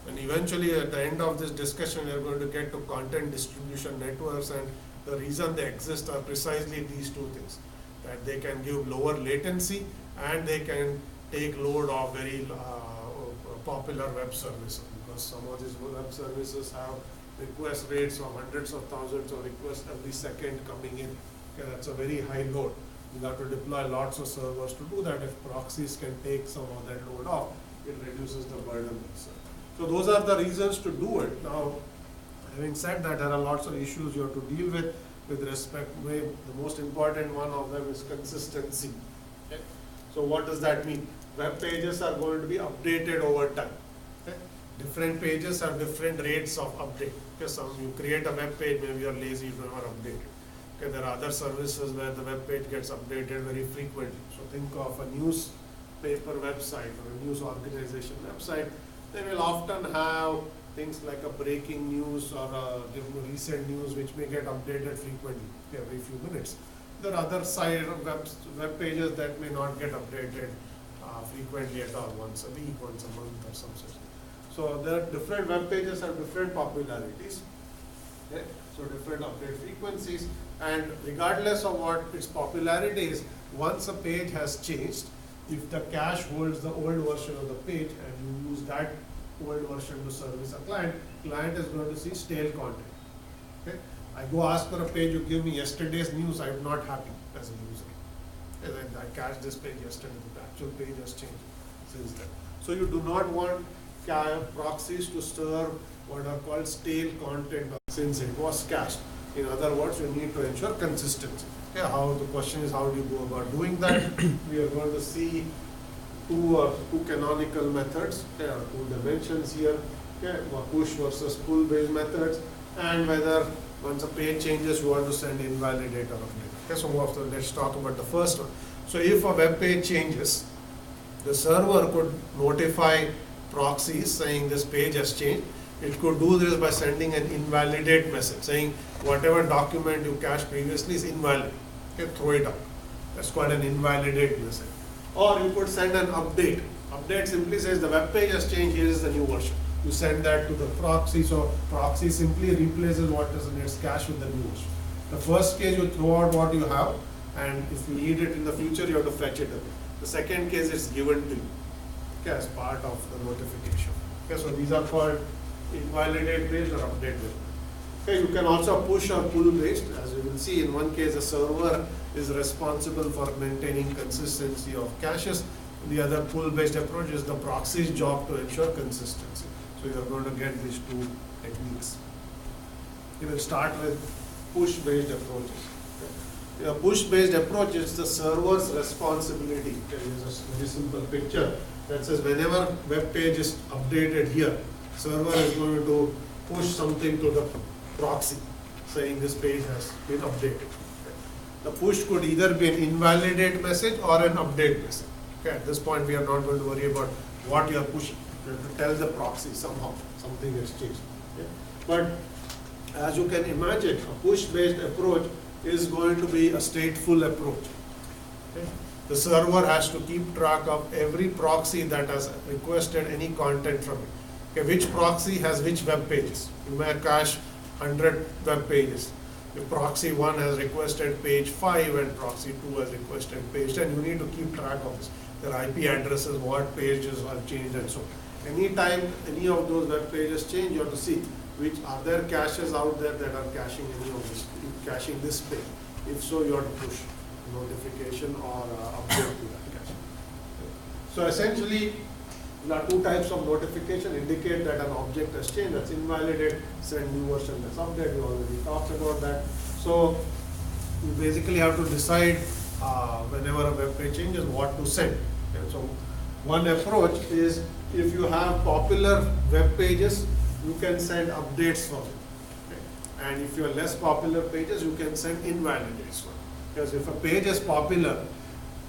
And eventually at the end of this discussion, we are going to get to content distribution networks, and the reason they exist are precisely these two things, that they can give lower latency and they can take load of very popular web services, because some of these web services have request rates of hundreds of thousands of requests every second coming in. Okay, that's a very high load. You have to deploy lots of servers to do that. If proxies can take some of that load off, it reduces the burden. So those are the reasons to do it. Now, having said that, there are lots of issues you have to deal with respect. The most important one of them is consistency. Okay? So what does that mean? Web pages are going to be updated over time. Okay? Different pages have different rates of update. Okay? Some you create a web page, maybe you're lazy, you never update it. Okay? There are other services where the web page gets updated very frequently. So think of a newspaper website or a news organization website. They will often have things like a breaking news or a recent news which may get updated frequently, every few minutes. There are other web pages that may not get updated frequently at all, once a week, once a month or some such thing. So there are different web pages have different popularities. Okay? So different update frequencies, and regardless of what its popularity is, once a page has changed, if the cache holds the old version of the page and you use that old version to service a client is going to see stale content. Okay? I go ask for a page, you give me yesterday's news, I'm not happy as a user. I cached this page yesterday, the actual page has changed since then. So you do not want proxies to serve what are called stale content since it was cached. In other words, you need to ensure consistency. Okay, how the question is, how do you go about doing that? We are going to see two canonical methods, okay, or two dimensions here, okay, push versus pull based methods, and whether once a page changes you want to send invalidate or update. Okay, so let's talk about the first one. So if a web page changes, the server could notify proxies saying this page has changed. It could do this by sending an invalidate message saying whatever document you cached previously is invalid. Okay, throw it out. That's called an invalidate message. Or you could send an update. Update simply says the web page has changed, here is the new version. You send that to the proxy, so proxy simply replaces what is in its cache with the new version. The first case you throw out what you have, and if you need it in the future you have to fetch it away. The second case is given to you, okay, as part of the notification. Okay, so these are called invalidate based or update based. Okay, you can also push or pull based. As you will see, in one case the server is responsible for maintaining consistency of caches. The other pull based approach is the proxy's job to ensure consistency. So you are going to get these two techniques. You will start with push based approaches. A push based approach is the server's responsibility. There is a very simple picture that says whenever web page is updated here, server is going to push something to the proxy saying this page has been updated. The push could either be an invalidate message or an update message. Okay, at this point we are not going to worry about what you are pushing. You have to tell the proxy somehow something has changed. Okay? But as you can imagine, a push based approach is going to be a stateful approach. Okay? The server has to keep track of every proxy that has requested any content from it. Okay, which proxy has which web pages? You may cache 100 web pages. If proxy 1 has requested page 5 and proxy 2 has requested page 10, you need to keep track of this. Their IP addresses, what pages have changed and so on. Anytime any of those web pages change, you have to see which are there caches out there that are caching any of this, caching this page. If so, you have to push notification or update to that cache. So essentially, there are two types of notification. Indicate that an object has changed, that's invalidate. Send new version, that's update. We already talked about that. So you basically have to decide whenever a web page changes what to send. Okay, so one approach is if you have popular web pages, you can send updates for it. Okay? And if you have less popular pages, you can send invalidates for it. Because if a page is popular,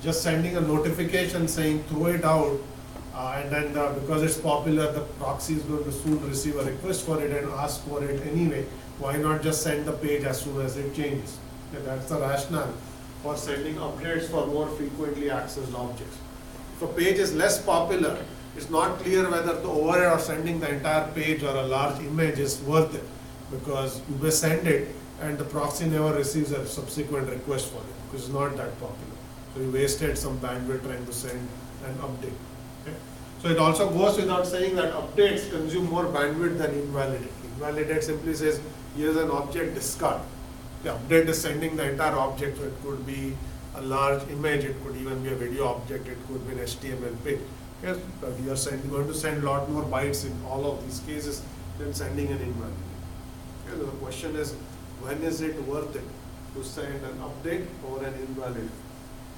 just sending a notification saying throw it out, and then because it's popular, the proxy is going to soon receive a request for it and ask for it anyway. Why not just send the page as soon as it changes? Okay, that's the rationale for sending updates for more frequently accessed objects. If a page is less popular, it's not clear whether the overhead of sending the entire page or a large image is worth it, because you may send it and the proxy never receives a subsequent request for it because it's not that popular. So you wasted some bandwidth trying to send an update. Okay? So it also goes without saying that updates consume more bandwidth than invalidate. Invalidate simply says here's an object, discard. The update is sending the entire object, so it could be a large image, it could even be a video object, it could be an HTML page. Yes, but you are going to send a lot more bytes in all of these cases than sending an invalidate. Okay, so the question is, when is it worth it to send an update or an invalidate?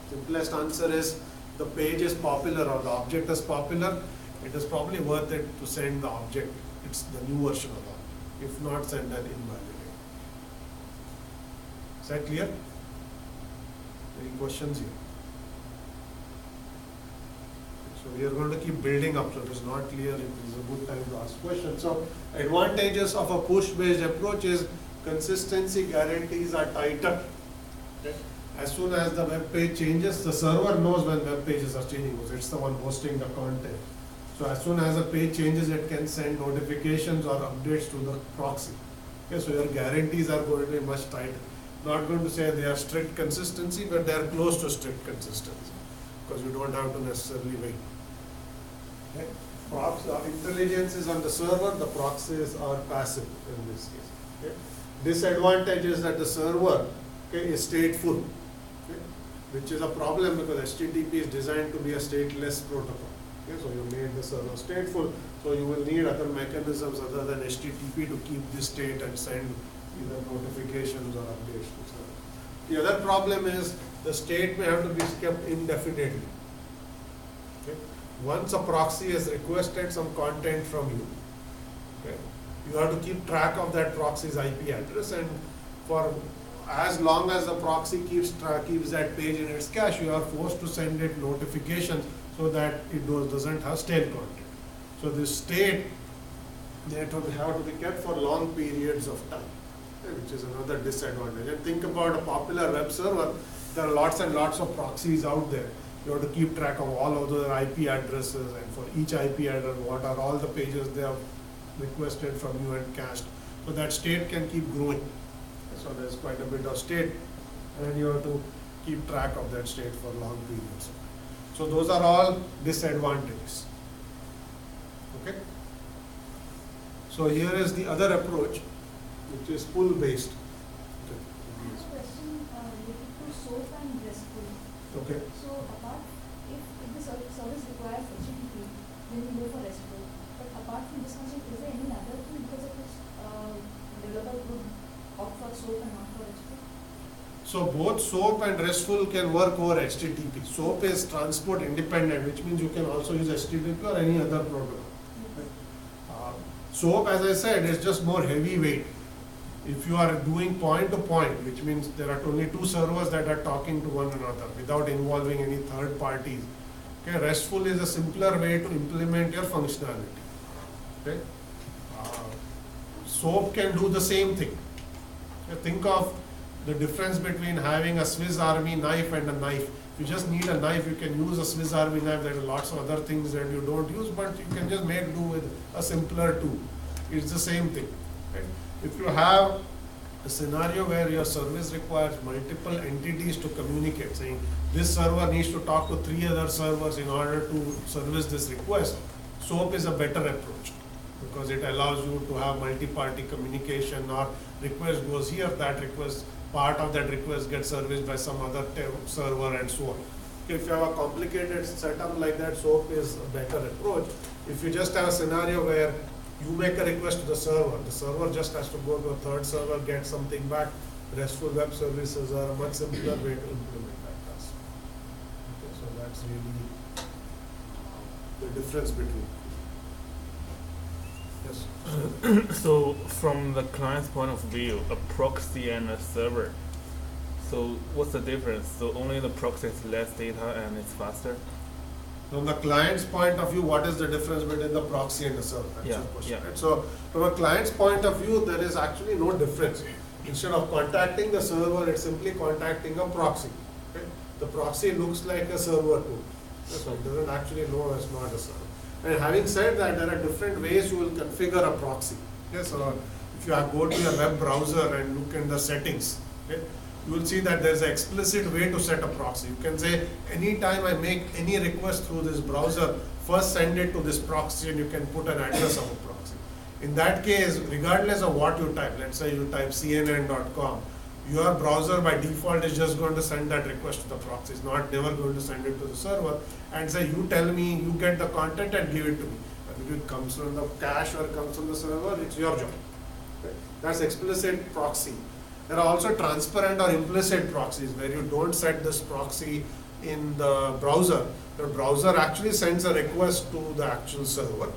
Simplest answer is the page is popular or the object is popular, it is probably worth it to send the object. It's the new version of the object. If not, send an invalidate. Is that clear? Any questions here? So we are going to keep building up, so it is not clear, it is a good time to ask questions. So advantages of a push-based approach is consistency guarantees are tighter. Okay? As soon as the web page changes, the server knows when web pages are changing because it's the one hosting the content. So as soon as a page changes, it can send notifications or updates to the proxy. Okay, so your guarantees are going to be much tighter. Not going to say they are strict consistency, but they are close to strict consistency because you don't have to necessarily wait. Okay. Intelligence is on the server, the proxies are passive in this case. Okay. Disadvantage is that the server, okay, is stateful, okay, which is a problem because HTTP is designed to be a stateless protocol. Okay, so you made the server stateful, so you will need other mechanisms other than HTTP to keep this state and send either notifications or updates to server. The other problem is the state may have to be kept indefinitely. Okay? Once a proxy has requested some content from you, okay, you have to keep track of that proxy's IP address, and for as long as the proxy keeps that page in its cache, you are forced to send it notifications so that it doesn't have stale content. So this state they have to be kept for long periods of time, which is another disadvantage. And think about a popular web server, there are lots and lots of proxies out there. You have to keep track of all of their IP addresses, and for each IP address, what are all the pages they have requested from you and cached. So that state can keep growing. So there's quite a bit of state, and you have to keep track of that state for long periods. So those are all disadvantages. Okay? So here is the other approach, which is pull based. I have a question related to SOAP and RESTful. Okay. So apart, if the service requires HTTP, then we go for RESTful. But apart from this concept, is there any other thing because of which developer would opt for SOAP and not for RESTful? So both SOAP and RESTful can work over HTTP. SOAP is transport independent, which means you can also use HTTP or any other protocol. SOAP, as I said, is just more heavyweight. If you are doing point to point, which means there are only two servers that are talking to one another without involving any third parties. Okay, RESTful is a simpler way to implement your functionality. Okay, SOAP can do the same thing. Think of the difference between having a Swiss Army knife and a knife. You just need a knife, you can use a Swiss Army knife. There are lots of other things that you don't use, but you can just make do with a simpler tool. It's the same thing. Right? If you have a scenario where your service requires multiple entities to communicate, saying this server needs to talk to 3 other servers in order to service this request, SOAP is a better approach because it allows you to have multi-party communication, or request goes here, that request, part of that request gets serviced by some other server, and so on. If you have a complicated setup like that, SOAP is a better approach. If you just have a scenario where you make a request to the server just has to go to a third server, get something back. RESTful web services are a much simpler way to implement that task. Okay, so that's really the difference between. Yes. So from the client's point of view, a proxy and a server. So what's the difference? So only the proxy has less data and it's faster? From the client's point of view, what is the difference between the proxy and the server? That's Yeah, your question, yeah. right? So from a client's point of view, there is actually no difference. Instead of contacting the server, it's simply contacting a proxy. Okay? The proxy looks like a server too. So it doesn't actually know it's not a server. And having said that, there are different ways you will configure a proxy. Okay? So if you go to your web browser and look in the settings, okay, you will see that there is an explicit way to set a proxy. You can say, anytime I make any request through this browser, first send it to this proxy, and you can put an address of a proxy. In that case, regardless of what you type, let's say you type cnn.com, your browser by default is just going to send that request to the proxy. It's never going to send it to the server and say, you tell me, you get the content and give it to me. Whether it comes from the cache or it comes from the server, it's your job. Okay? That's explicit proxy. There are also transparent or implicit proxies where you don't set this proxy in the browser. The browser actually sends a request to the actual server.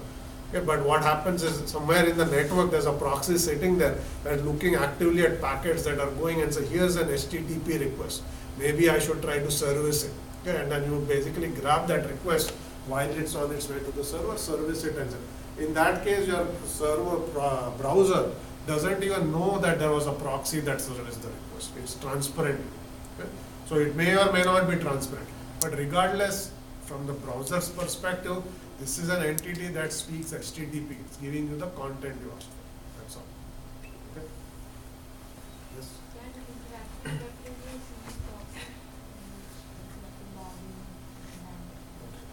Okay, but what happens is somewhere in the network there's a proxy sitting there that's looking actively at packets that are going and say, here's an HTTP request. Maybe I should try to service it. Okay, and then you basically grab that request while it's on its way to the server, service it, and in that case your server browser doesn't even know that there was a proxy that serviced the request. It's transparent. Okay? So it may or may not be transparent. But regardless, from the browser's perspective, this is an entity that speaks HTTP. It's giving you the content you asked for. That's all. Okay? Yes?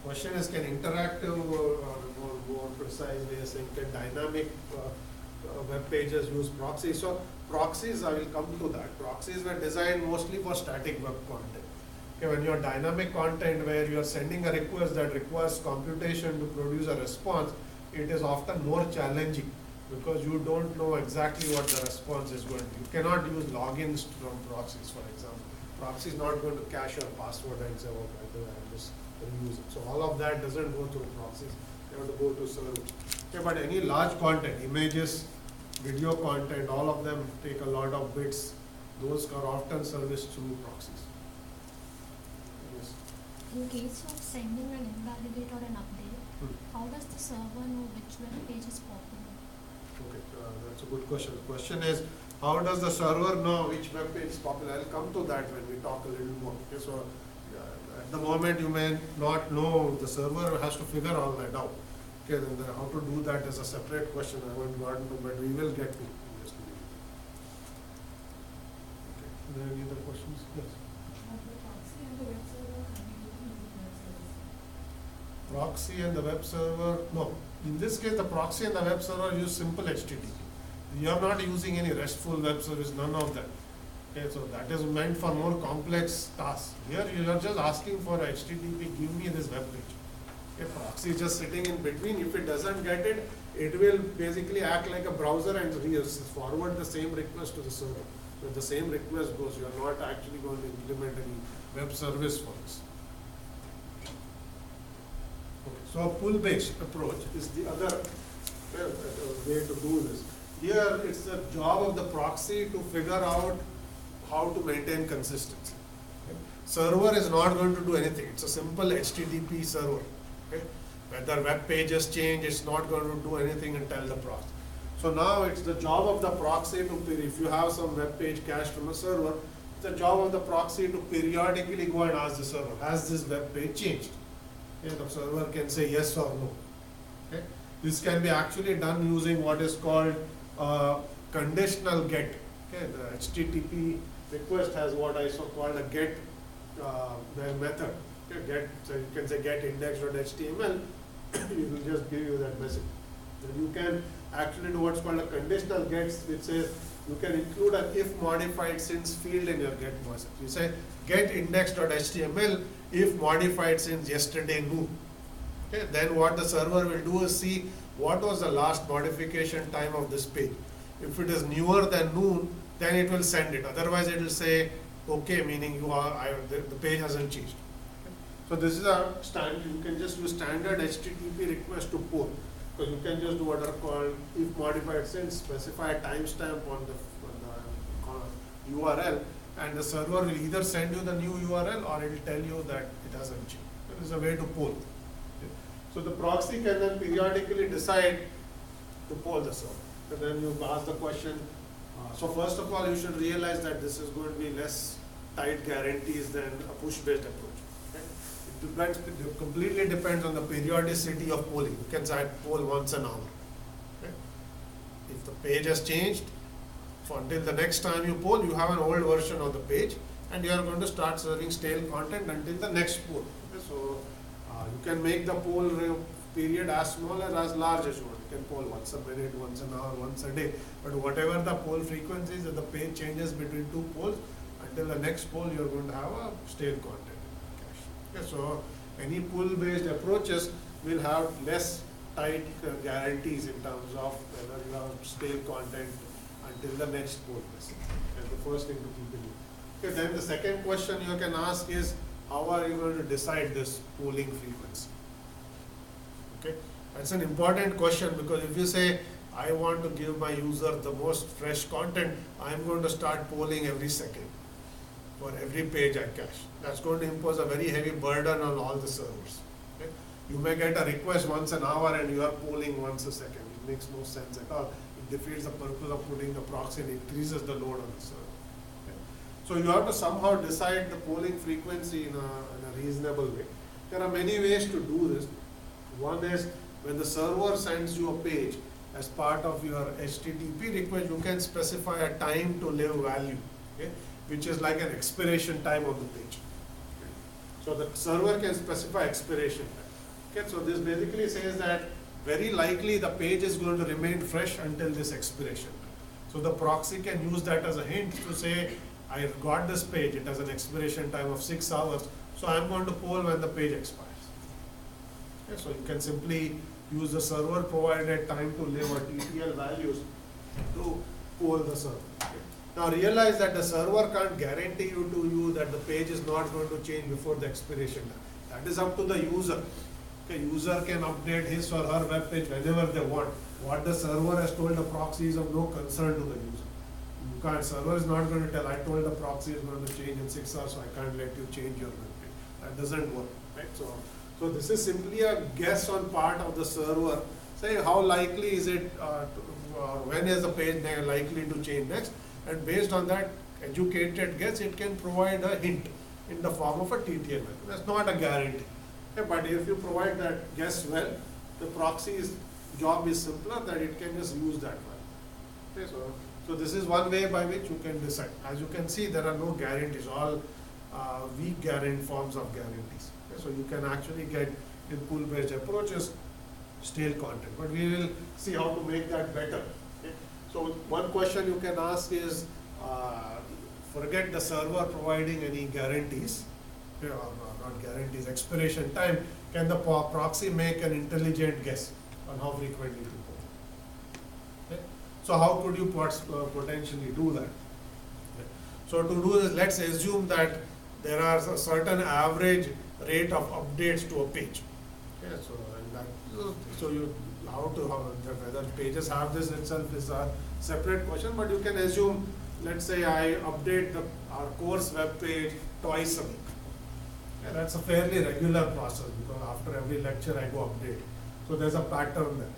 Question is, can interactive or more precise way of saying, can dynamic web pages use proxies? So proxies, I will come to that. Proxies were designed mostly for static web content. Okay, when you are dynamic content where you are sending a request that requires computation to produce a response, it is often more challenging because you don't know exactly what the response is going to be. You cannot use logins from proxies, for example. Proxy is not going to cache your password and say, okay, I'm just going to use it. So all of that doesn't go through proxies. You have to go to servers. Okay, but any large content, images, video content, all of them take a lot of bits. Those are often serviced through proxies. Yes. In case of sending an invalidate or an update, how does the server know which web page is popular? Okay, that's a good question. The question is, how does the server know which web page is popular? I'll come to that when we talk a little more. Okay, so at the moment you may not know, the server has to figure all that out. Okay, then how to do that is a separate question. I haven't gotten to, but we will get to. Okay, are there any other questions? Yes. Proxy and the web server, no. In this case, the proxy and the web server use simple HTTP. You are not using any RESTful web service, none of that. Okay, so that is meant for more complex tasks. Here you are just asking for HTTP, give me this web page. Okay, proxy is just sitting in between. If it doesn't get it, it will basically act like a browser and forward the same request to the server. So if the same request goes, you are not actually going to implement any web service for this. So a pull-based approach is the other way to do this. Here it's the job of the proxy to figure out how to maintain consistency. Okay. Server is not going to do anything. It's a simple HTTP server. Okay. Whether web pages change, it's not going to do anything and tell the proxy. So now it's the job of the proxy to, if you have some web page cached from a server, it's the job of the proxy to periodically go and ask the server, has this web page changed? Okay, the server can say yes or no. Okay. This can be actually done using what is called conditional get. Okay. The HTTP request has what I called a get method. Okay. Get, so you can say get index.html, it will just give you that message. Then you can actually do what's called a conditional get, which says you can include an if modified since field in your get message. You say get index.html if modified since yesterday noon. Okay, then what the server will do is see what was the last modification time of this page. If it is newer than noon, then it will send it. Otherwise, it will say okay, meaning the page hasn't changed. Okay. So this is a standard. You can just use standard HTTP request to poll. So you can just do what are called if modified since, specify a timestamp on the URL, and the server will either send you the new URL or it will tell you that it hasn't changed. That is a way to poll. Okay. So the proxy can then periodically decide to poll the server. And then you ask the question. So first of all, you should realize that this is going to be less tight guarantees than a push-based approach. Okay. It completely depends on the periodicity of polling. You can say poll once an hour. Okay. If the page has changed, until the next time you poll, you have an old version of the page, and you are going to start serving stale content until the next poll. Okay, so you can make the poll period as small or as large as you want. You can poll once a minute, once an hour, once a day. But whatever the poll frequency is, if the page changes between two polls, until the next poll, you are going to have a stale content in cache. Okay, so any poll-based approaches will have less tight guarantees in terms of whether you have stale content until the next poll. That's the first thing to keep in mind. Okay, then the second question you can ask is, how are you going to decide this polling frequency? Okay, that's an important question, because if you say, I want to give my user the most fresh content, I'm going to start polling every second for every page I cache. That's going to impose a very heavy burden on all the servers. Okay? You may get a request once an hour and you are polling once a second. It makes no sense at all. It defeats the purpose of putting the proxy and increases the load on the server. Okay? So you have to somehow decide the polling frequency in a reasonable way. There are many ways to do this. One is when the server sends you a page as part of your HTTP request, you can specify a time to live value, okay, which is like an expiration time of the page. Okay. So the server can specify expiration time. Okay, so this basically says that very likely the page is going to remain fresh until this expiration time. So the proxy can use that as a hint to say, I got this page, it has an expiration time of 6 hours, so I'm going to poll when the page expires. Okay, so you can simply use the server provided time to live or TTL values to poll the server. Now realize that the server can't guarantee you that the page is not going to change before the expiration time. That is up to the user. Okay, user can update his or her web page whenever they want. What the server has told the proxy is of no concern to the user. You can't, server is not going to tell, I told the proxy is going to change in 6 hours, so I can't let you change your web page. That doesn't work, right? So this is simply a guess on part of the server, saying how likely is it, when is the page likely to change next, and based on that educated guess, it can provide a hint in the form of a TTL value. That's not a guarantee. Okay, but if you provide that guess well, the proxy's job is simpler, that it can just use that value. Okay, so this is one way by which you can decide. As you can see, there are no guarantees, all weak forms of guarantees. Okay, so you can actually get in pool-based approaches stale content, but we will see how to make that better. Okay. So one question you can ask is, forget the server providing any guarantees, okay, or not guarantees, expiration time, can the proxy make an intelligent guess on how frequently to poll? Okay. So how could you potentially do that? Okay. So to do this, let's assume that there are a certain average rate of updates to a page. Okay. So whether pages have this itself is a separate question, but you can assume, let's say I update our course web page twice a week. Yeah, that's a fairly regular process because after every lecture I go update. So there's a pattern there.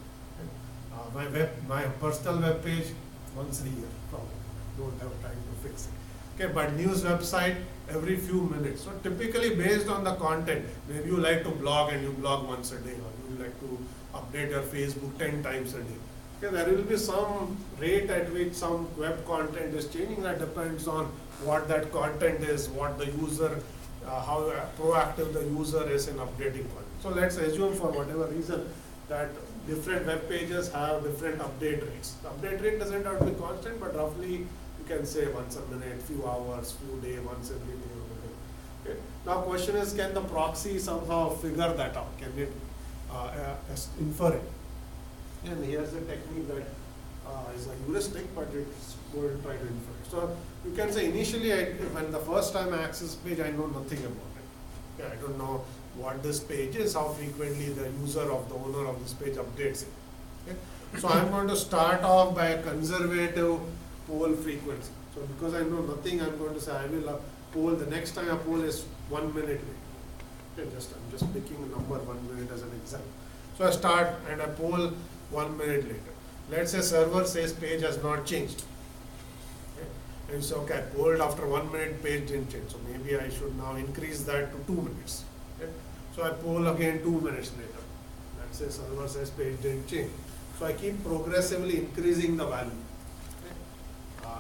Okay. My personal web page once a year, probably. Don't have time to fix it. Okay, but news website every few minutes. So typically based on the content, maybe you like to blog and you blog once a day, or you like to update your Facebook 10 times a day. Okay, there will be some rate at which some web content is changing. That depends on what that content is, what the user, how proactive the user is in updating content. So let's assume for whatever reason that different web pages have different update rates. The update rate doesn't have to be constant, but roughly you can say once a minute, few hours, few days, once every day. Okay. Now question is, can the proxy somehow figure that out? Can it infer it? And here's the technique that is a heuristic, but it's going to try to infer it. So you can say initially, when the first time I access page, I know nothing about it. Okay, I don't know what this page is, how frequently the user of the owner of this page updates it. Okay? So I'm going to start off by a conservative poll frequency. So because I know nothing, I'm going to say I will poll, the next time I poll is 1 minute later. Okay, I'm just picking a number 1 minute as an example. So I start and I poll 1 minute later. Let's say server says page has not changed. Okay? And so okay, I polled after 1 minute, page didn't change. So maybe I should now increase that to 2 minutes. Okay? So I poll again 2 minutes later. Let's say server says page didn't change. So I keep progressively increasing the value.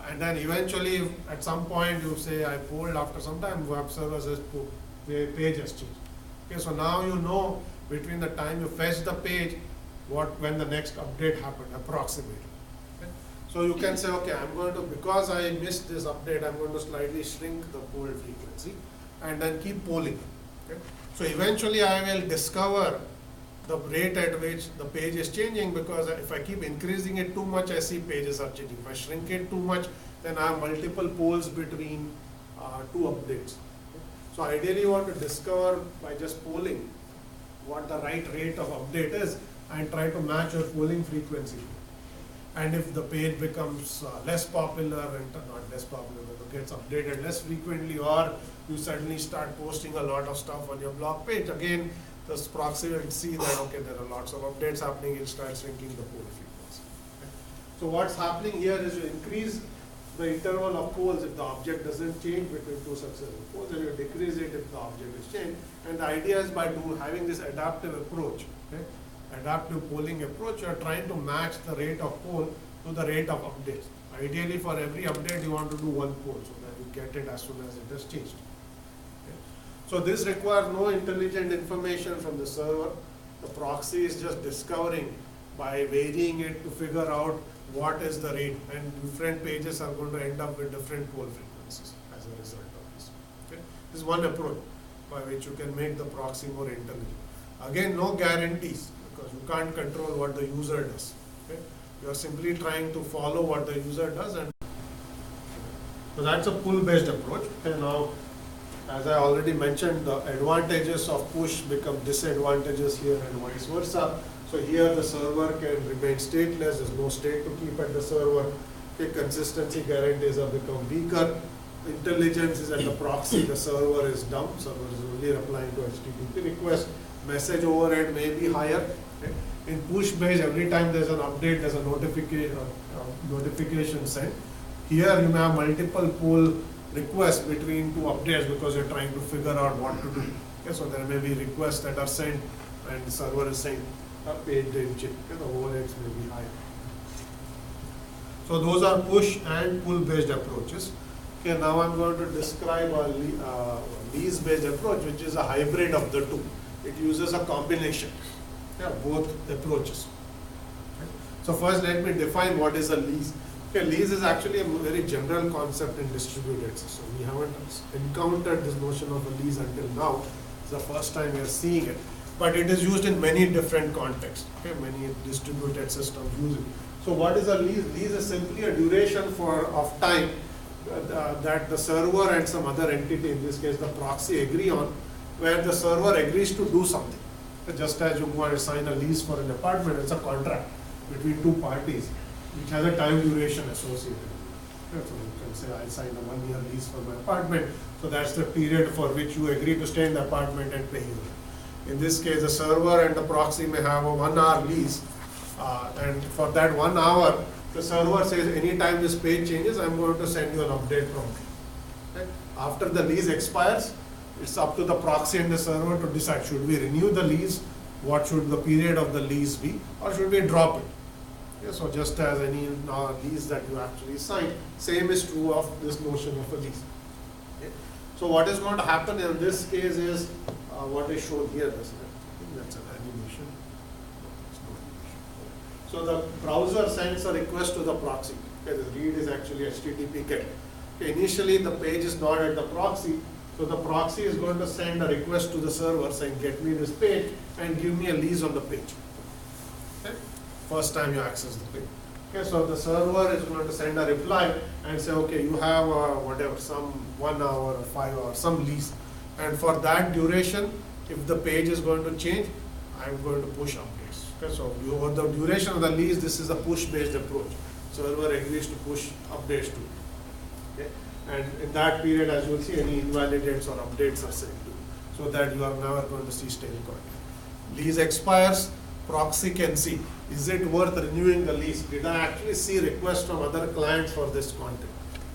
And then eventually at some point you say I polled after some time, web server says page has changed. Okay, so now you know between the time you fetch the page, when the next update happened, approximately. Okay? So you can say, okay, I'm going to, because I missed this update, I'm going to slightly shrink the poll frequency and then keep polling. Okay? So eventually I will discover the rate at which the page is changing, because if I keep increasing it too much, I see pages are changing. If I shrink it too much, then I have multiple polls between two updates. So ideally you want to discover by just polling what the right rate of update is and try to match your polling frequency. And if the page becomes less popular, and not less popular, but gets updated less frequently, or you suddenly start posting a lot of stuff on your blog page, again, the proxy will see that, okay, there are lots of updates happening, it starts shrinking the poll frequency. Okay. So what's happening here is you increase the interval of polls if the object doesn't change between two successive polls, and you decrease it if the object is changed. And the idea is by having this adaptive approach, okay, adaptive polling approach, you are trying to match the rate of poll to the rate of updates. Ideally, for every update, you want to do one poll so that you get it as soon as it has changed. Okay. So this requires no intelligent information from the server. The proxy is just discovering by varying it to figure out what is the rate, and different pages are going to end up with different poll frequencies as a result of this. Okay. This is one approach by which you can make the proxy more intelligent. Again, no guarantees, because you can't control what the user does. Okay? You are simply trying to follow what the user does, and so that's a pull-based approach. Okay, now, as I already mentioned, the advantages of push become disadvantages here and vice versa. So here the server can remain stateless, there's no state to keep at the server. Okay, consistency guarantees have become weaker. Intelligence is at the proxy, the server is dumb, server is only replying to HTTP request. Message overhead may be higher. Okay. In push-based, every time there's an update, there's a notification sent. Here you may have multiple pull requests between two updates because you're trying to figure out what to do. Okay, so there may be requests that are sent and the server is saying, page didn't check. Okay, the overheads may be high. So those are push and pull based approaches. Okay, now I'm going to describe a lease based approach, which is a hybrid of the two. It uses a combination, both approaches. Okay. So first let me define what is a lease. Okay, lease is actually a very general concept in distributed systems. We haven't encountered this notion of a lease until now. It's the first time we are seeing it. But it is used in many different contexts. Okay, many distributed systems use it. So what is a lease? Lease is simply a duration of time that the server and some other entity, in this case the proxy, agree on, where the server agrees to do something. Just as you go and sign a lease for an apartment, it's a contract between two parties which has a time duration associated. So you can say, I signed a 1 year lease for my apartment, so that's the period for which you agree to stay in the apartment and pay you. In this case, the server and the proxy may have a 1 hour lease, and for that 1 hour, the server says, anytime this page changes, I'm going to send you an update promptly. Okay? After the lease expires, it's up to the proxy and the server to decide, should we renew the lease, what should the period of the lease be, or should we drop it. Okay, so just as any lease that you actually sign, same is true of this notion of a lease. Okay. So what is going to happen in this case is what is shown here. I think that's an animation. So the browser sends a request to the proxy. Okay, the read is actually HTTP GET. Okay, initially the page is not at the proxy, so the proxy is going to send a request to the server saying, get me this page and give me a lease on the page. Okay. First time you access the page. Okay, so the server is going to send a reply and say, okay, you have whatever, some 1 hour or 5 hours, some lease. And for that duration, if the page is going to change, I'm going to push updates. Okay, so over the duration of the lease, this is a push-based approach. Server agrees to push updates to it. Okay, and in that period, as you will see, any invalidates or updates are sent to you, so that you are never going to see stale content. Lease expires. Proxy can see, is it worth renewing the lease? Did I actually see requests from other clients for this content?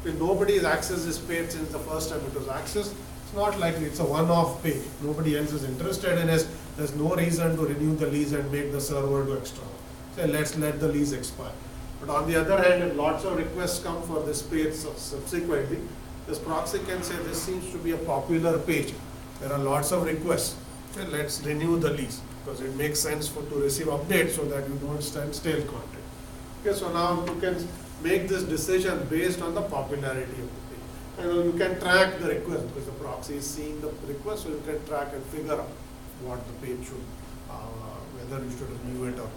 If nobody has accessed this page since the first time it was accessed, it's not likely, it's a one-off page. Nobody else is interested in it. There's no reason to renew the lease and make the server do extra. Say, let's let the lease expire. But on the other hand, if lots of requests come for this page subsequently, this proxy can say, this seems to be a popular page. There are lots of requests. Okay, let's renew the lease, because it makes sense to receive updates so that you don't send stale content. Okay, so now you can make this decision based on the popularity of the page. And you can track the request, because the proxy is seeing the request, so you can track and figure out what the page should, whether you should renew it or not.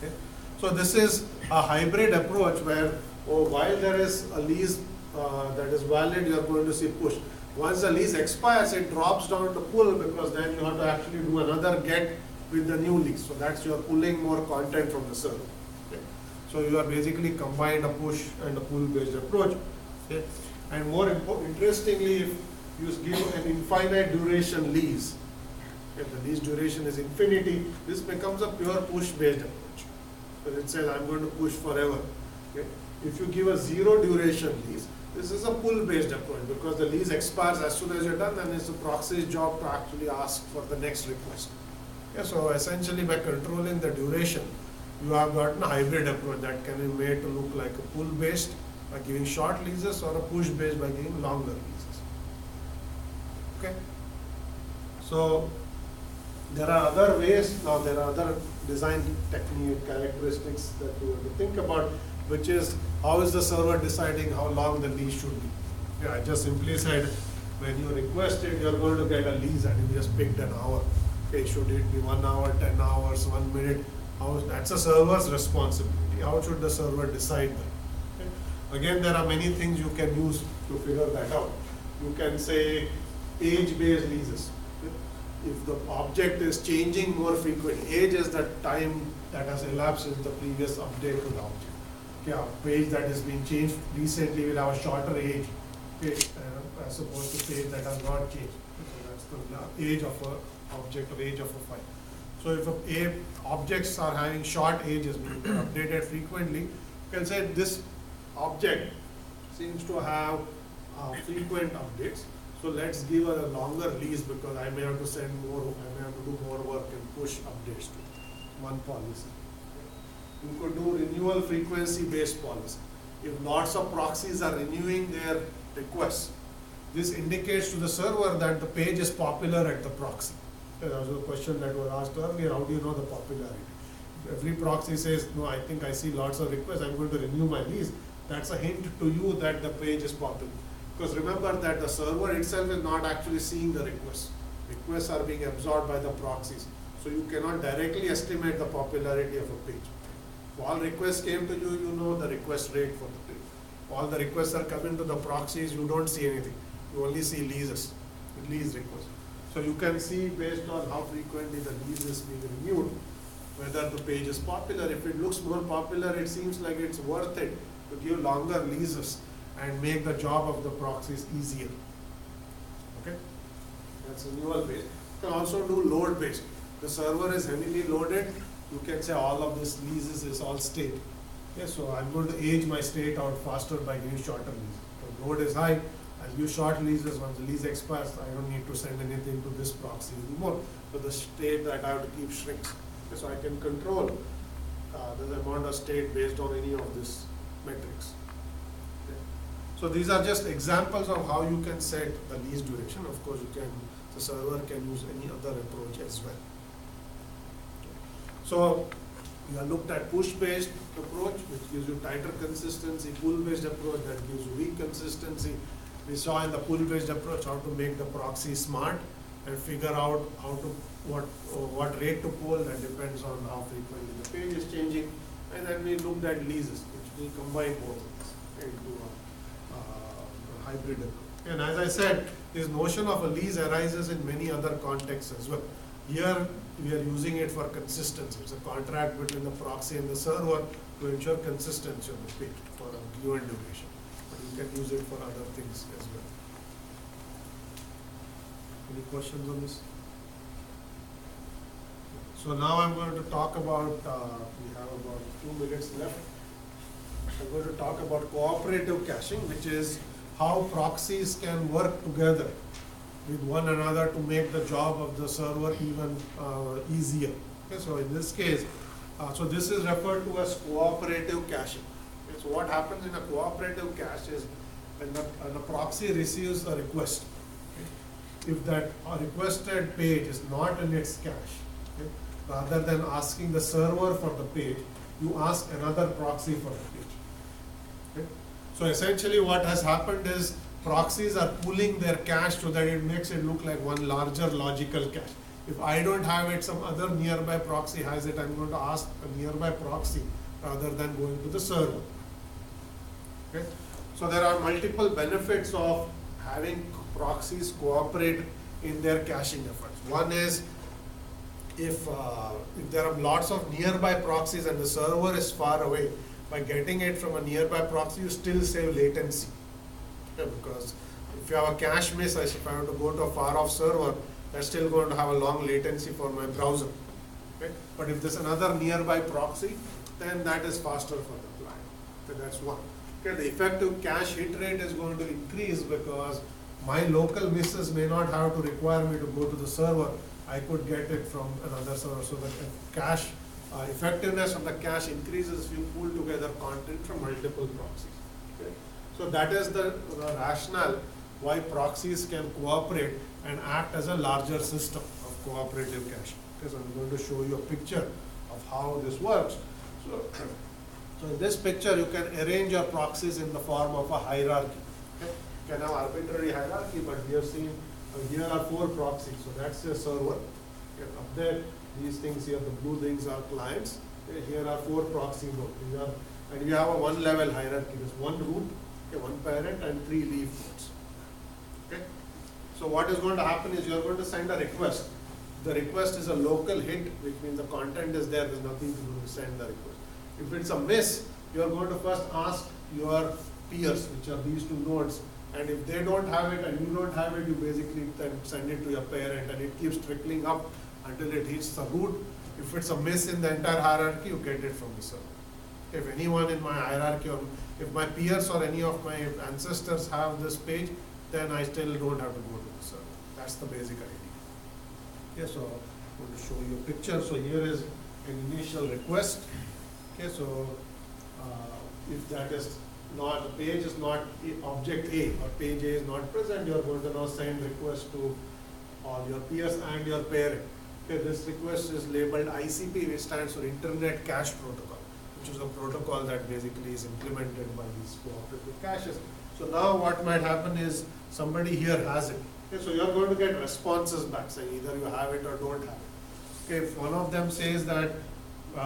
Okay? So this is a hybrid approach where, while there is a lease that is valid, you are going to see push. Once the lease expires, it drops down to pull, because then you have to actually do another get with the new lease. So that's, you are pulling more content from the server. Okay. So you are basically combined a push and a pull based approach. Okay. And more interestingly, if you give an infinite duration lease, if the lease duration is infinity, this becomes a pure push based approach. So it says, I'm going to push forever. Okay. If you give a zero duration lease, this is a pull-based approach, because the lease expires as soon as you're done, and it's the proxy's job to actually ask for the next request. Okay, so essentially, by controlling the duration, you have gotten a hybrid approach that can be made to look like a pull-based by giving short leases, or a push-based by giving longer leases. Okay. So there are other ways. Now there are other design technique characteristics that you have to think about, which is, how is the server deciding how long the lease should be? Yeah, I just simply said, when you request it, you're going to get a lease, and you just picked an hour. Okay, should it be 1 hour, 10 hours, 1 minute? That's a server's responsibility. How should the server decide that? Okay. Again, there are many things you can use to figure that out. You can say age-based leases. If the object is changing more frequently, age is the time that has elapsed since the previous update to the object. Okay, a page that has been changed recently will have a shorter age, okay, as opposed to page that has not changed. So that's the age of a object or age of a file. So if objects are having short ages, being updated frequently, you can say this object seems to have frequent updates. So let's give a longer lease because I may have to send more, I may have to do more work and push updates to one policy. You could do renewal frequency based policy. If lots of proxies are renewing their requests, this indicates to the server that the page is popular at the proxy. That was a question that was asked earlier, how do you know the popularity? If every proxy says, no, I think I see lots of requests, I'm going to renew my lease, that's a hint to you that the page is popular. Because remember that the server itself is not actually seeing the requests. Requests are being absorbed by the proxies. So you cannot directly estimate the popularity of a page. If all requests came to you, you know the request rate for the page. If all the requests are coming to the proxies, you don't see anything. You only see leases, lease requests. So you can see based on how frequently the lease is being renewed, whether the page is popular. If it looks more popular, it seems like it's worth it to give longer leases and make the job of the proxies easier. Okay? That's renewal based. You can also do load based. The server is heavily loaded, you can say all of this leases is all state. Okay, so I'm going to age my state out faster by giving shorter leases. The load is high, I'll give short leases. Once the lease expires, I don't need to send anything to this proxy anymore. So the state that I have to keep shrinks. Okay, so I can control the amount of state based on any of these metrics. So these are just examples of how you can set the lease duration. Of course, the server can use any other approach as well. So we have looked at push-based approach, which gives you tighter consistency, pull-based approach that gives you weak consistency. We saw in the pull-based approach how to make the proxy smart and figure out what rate to pull. That depends on how frequently the page is changing. And then we looked at leases, which will combine both of these into a hybrid approach. And as I said, this notion of a lease arises in many other contexts as well. Here we are using it for consistency. It's a contract between the proxy and the server to ensure consistency on the page for a given duration. But you can use it for other things as well. Any questions on this? So now I'm going to talk about, we have about 2 minutes left. I'm going to talk about cooperative caching, which is how proxies can work together with one another to make the job of the server even easier. Okay, so in this case, so this is referred to as cooperative caching. Okay, so what happens in a cooperative cache is when the proxy receives a request, okay, if that requested page is not in its cache, okay, rather than asking the server for the page, you ask another proxy for the page. Okay? So essentially what has happened is proxies are pulling their cache so that it makes it look like one larger logical cache. If I don't have it, some other nearby proxy has it, I'm going to ask a nearby proxy rather than going to the server. Okay? So there are multiple benefits of having proxies cooperate in their caching efforts. One is if there are lots of nearby proxies and the server is far away, by getting it from a nearby proxy, you still save latency. Okay, because if you have a cache miss, if I have to go to a far off server, that's still going to have a long latency for my browser. Okay? But if there's another nearby proxy, then that is faster for the client. Okay, that's one. Okay, the effective cache hit rate is going to increase because my local misses may not have to require me to go to the server. I could get it from another server. So the cache effectiveness of the cache increases if you pull together content from multiple proxies. Okay? So that is the rationale why proxies can cooperate and act as a larger system of cooperative caching. Okay, so I'm going to show you a picture of how this works. So in this picture, you can arrange your proxies in the form of a hierarchy. Okay? You can have arbitrary hierarchy, but we have seen here are 4 proxies. So that's your server. Okay, up there, these things here, the blue things are clients. Okay, here are 4 proxy nodes. These are, and we have a 1-level hierarchy. There's 1 root, okay, 1 parent, and 3 leaf nodes. Okay. So what is going to happen is you are going to send a request. The request is a local hit, which means the content is there. There's nothing to do to send the request. If it's a miss, you are going to first ask your peers, which are these 2 nodes, and if they don't have it and you don't have it, you basically then send it to your parent, and it keeps trickling up until it hits the root. If it's a miss in the entire hierarchy, you get it from the server. If anyone in my hierarchy, or if my peers or any of my ancestors have this page, then I still don't have to go to the server. That's the basic idea. Okay, so I'm going to show you a picture. So here is an initial request. Okay, so if that is not, the page is not object A, or page A is not present, you are going to now send request to all your peers and your parent. Okay, this request is labeled ICP, which stands for Internet Cache Protocol, which is a protocol that basically is implemented by these cooperative caches. So now what might happen is somebody here has it. Okay, so you are going to get responses back, saying either you have it or don't have it. Okay, if one of them says that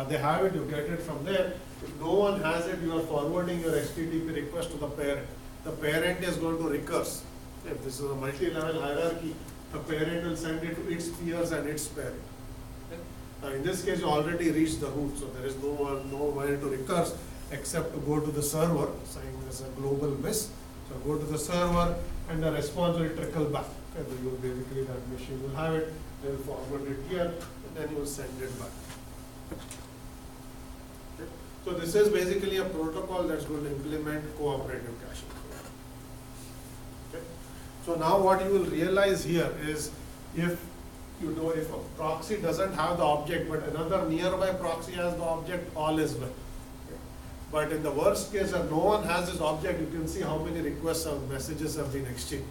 they have it, you get it from there. If no one has it, you are forwarding your HTTP request to the parent. The parent is going to recurse. If this is a multi-level hierarchy, the parent will send it to its peers and its parent. Okay. Now in this case, you already reached the root, so there is no way to recurse except to go to the server, saying there's a global miss. So go to the server, and the response will trickle back. Okay, you will basically, that machine will have it, they will forward it here, and then you will send it back. Okay. So this is basically a protocol that's going to implement cooperative caching. Okay. So now what you will realize here is, if you know, if a proxy doesn't have the object, but another nearby proxy has the object, all is well. But in the worst case, if no one has this object, you can see how many requests or messages have been exchanged.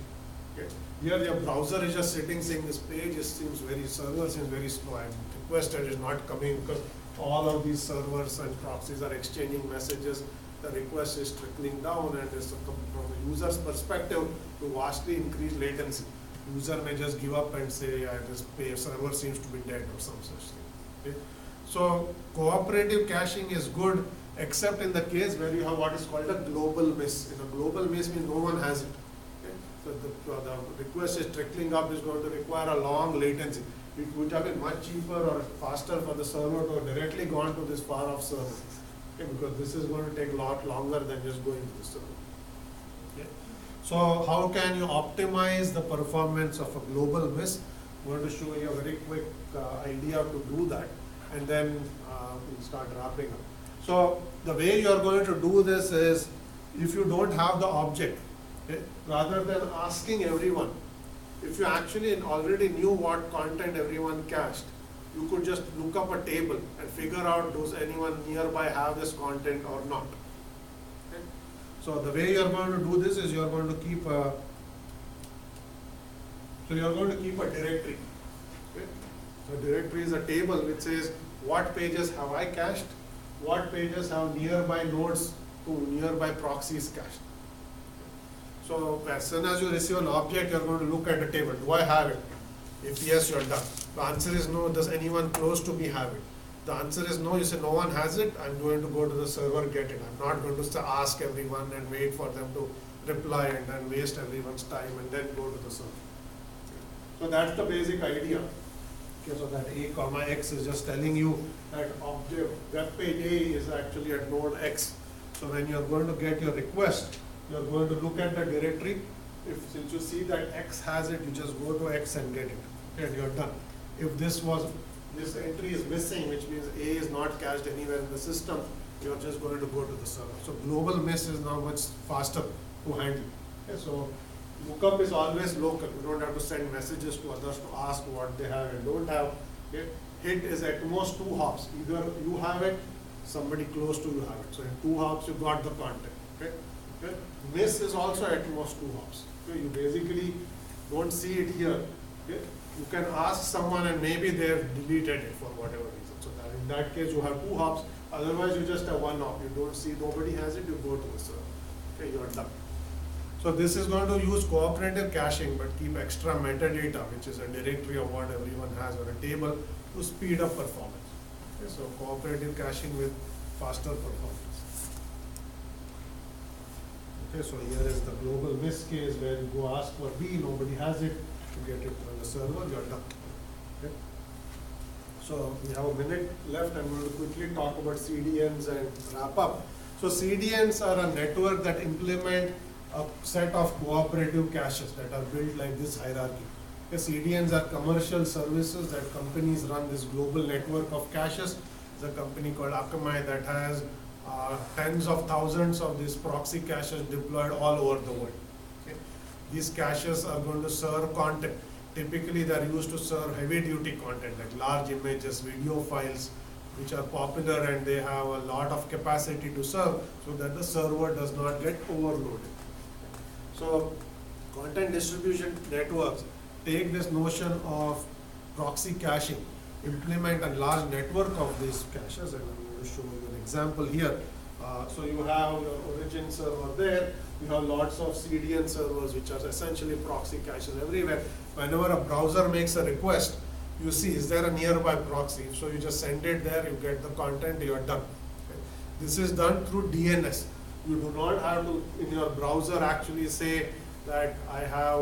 Okay. Here your browser is just sitting saying this page seems very, server seems very slow, and requested is not coming because all of these servers and proxies are exchanging messages. The request is trickling down, and it's from the user's perspective to vastly increase latency. User may just give up and say, this server seems to be dead or some such thing. Okay. So cooperative caching is good, except in the case where you have what is called a global miss. In a global miss means no one has it. Okay? So the request is trickling up is going to require a long latency. It would have been much cheaper or faster for the server to have directly gone to this far off server. Okay? Because this is going to take a lot longer than just going to the server. Okay? So how can you optimize the performance of a global miss? I'm going to show you a very quick idea to do that, and then we'll start wrapping up. So the way you are going to do this is, if you don't have the object, okay, rather than asking everyone, if you actually already knew what content everyone cached, you could just look up a table and figure out, does anyone nearby have this content or not. Okay. So the way you are going to do this is, you are going to keep a directory. Okay. So directory is a table which says what pages have I cached, what pages have nearby nodes to nearby proxies cached. So as soon as you receive an object, you are going to look at the table. Do I have it? If yes, you are done. The answer is no. Does anyone close to me have it? The answer is no. You say no one has it. I'm going to go to the server, get it. I'm not going to ask everyone and wait for them to reply and then waste everyone's time and then go to the server. So that's the basic idea. Okay, so that A comma X is just telling you that object web page A is actually at node X. So when you are going to get your request, you are going to look at the directory. Since you see that X has it, you just go to X and get it. Okay, and you're done. If this entry is missing, which means A is not cached anywhere in the system, you're just going to go to the server. So global miss is now much faster to handle. Okay, so lookup is always local. You don't have to send messages to others to ask what they have and don't have. Okay. Hit is at most 2 hops. Either you have it, somebody close to you have it. So in 2 hops, you got the content. Okay. Okay. Miss is also at most 2 hops. Okay. You basically don't see it here. Okay. You can ask someone and maybe they have deleted it for whatever reason. So that in that case, you have 2 hops. Otherwise, you just have 1 hop. You don't see, nobody has it, you go to the server. Okay, you are done. So this is going to use cooperative caching, but keep extra metadata, which is a directory of what everyone has or a table to speed up performance. Okay, so cooperative caching with faster performance. Okay, so here is the global miss case where you go ask for B, nobody has it, you get it on the server, you're done. Okay. So we have a minute left. I'm going to quickly talk about CDNs and wrap up. So CDNs are a network that implement a set of cooperative caches that are built like this hierarchy. Okay, CDNs are commercial services that companies run this global network of caches. There's a company called Akamai that has tens of thousands of these proxy caches deployed all over the world. Okay. These caches are going to serve content. Typically, they are used to serve heavy-duty content like large images, video files, which are popular and they have a lot of capacity to serve so that the server does not get overloaded. So, content distribution networks take this notion of proxy caching, implement a large network of these caches, and I'm going to show you an example here. So you have your origin server there, you have lots of CDN servers which are essentially proxy caches everywhere. Whenever a browser makes a request, you see is there a nearby proxy, so you just send it there, you get the content, you are done. Okay. This is done through DNS. You do not have to, in your browser, actually say that I have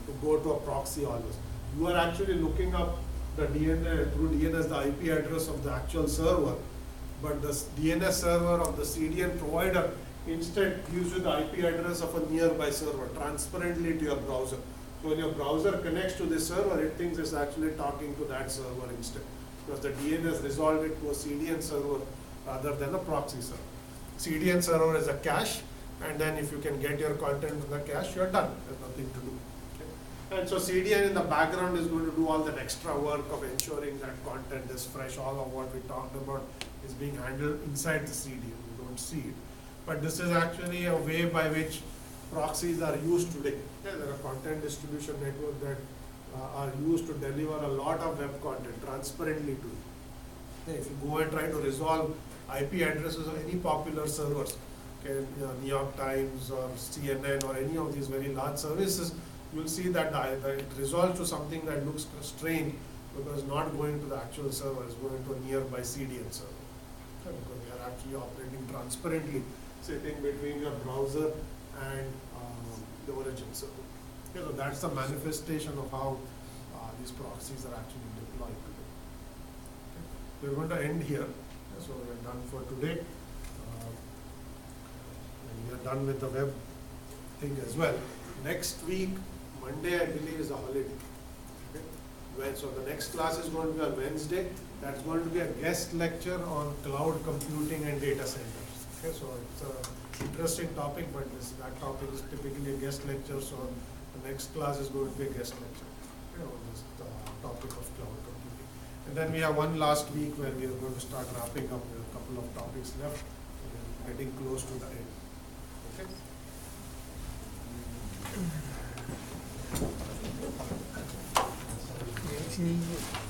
to go to a proxy always. You are actually looking up the DNS, through DNS, the IP address of the actual server, but the DNS server of the CDN provider instead gives you the IP address of a nearby server transparently to your browser. So when your browser connects to this server, it thinks it's actually talking to that server instead, because the DNS resolved it to a CDN server rather than a proxy server. CDN server is a cache, and then if you can get your content from the cache, you're done. There's nothing to do. Okay. And so CDN in the background is going to do all that extra work of ensuring that content is fresh. All of what we talked about is being handled inside the CDN. You don't see it. But this is actually a way by which proxies are used today. Okay. There are content distribution networks that are used to deliver a lot of web content transparently to you. Okay. If you go and try to resolve IP addresses of any popular servers, okay, New York Times or CNN or any of these very large services, you'll see that it resolves to something that looks strange because it's not going to the actual server, it's going to a nearby CDN server. Okay, because they are actually operating transparently, sitting between your browser and the origin server. Okay, so that's the manifestation of how these proxies are actually deployed today. Okay. We're going to end here. So we're done for today. And we are done with the web thing as well. Next week, Monday, I believe, is a holiday. Okay. So the next class is going to be on Wednesday. That's going to be a guest lecture on cloud computing and data centers. Okay, so it's an interesting topic, but that topic is typically a guest lecture. So the next class is going to be a guest lecture on this topic of cloud computing. And then we have one last week where we are going to start wrapping up with a couple of topics left. We're getting close to the end. Okay.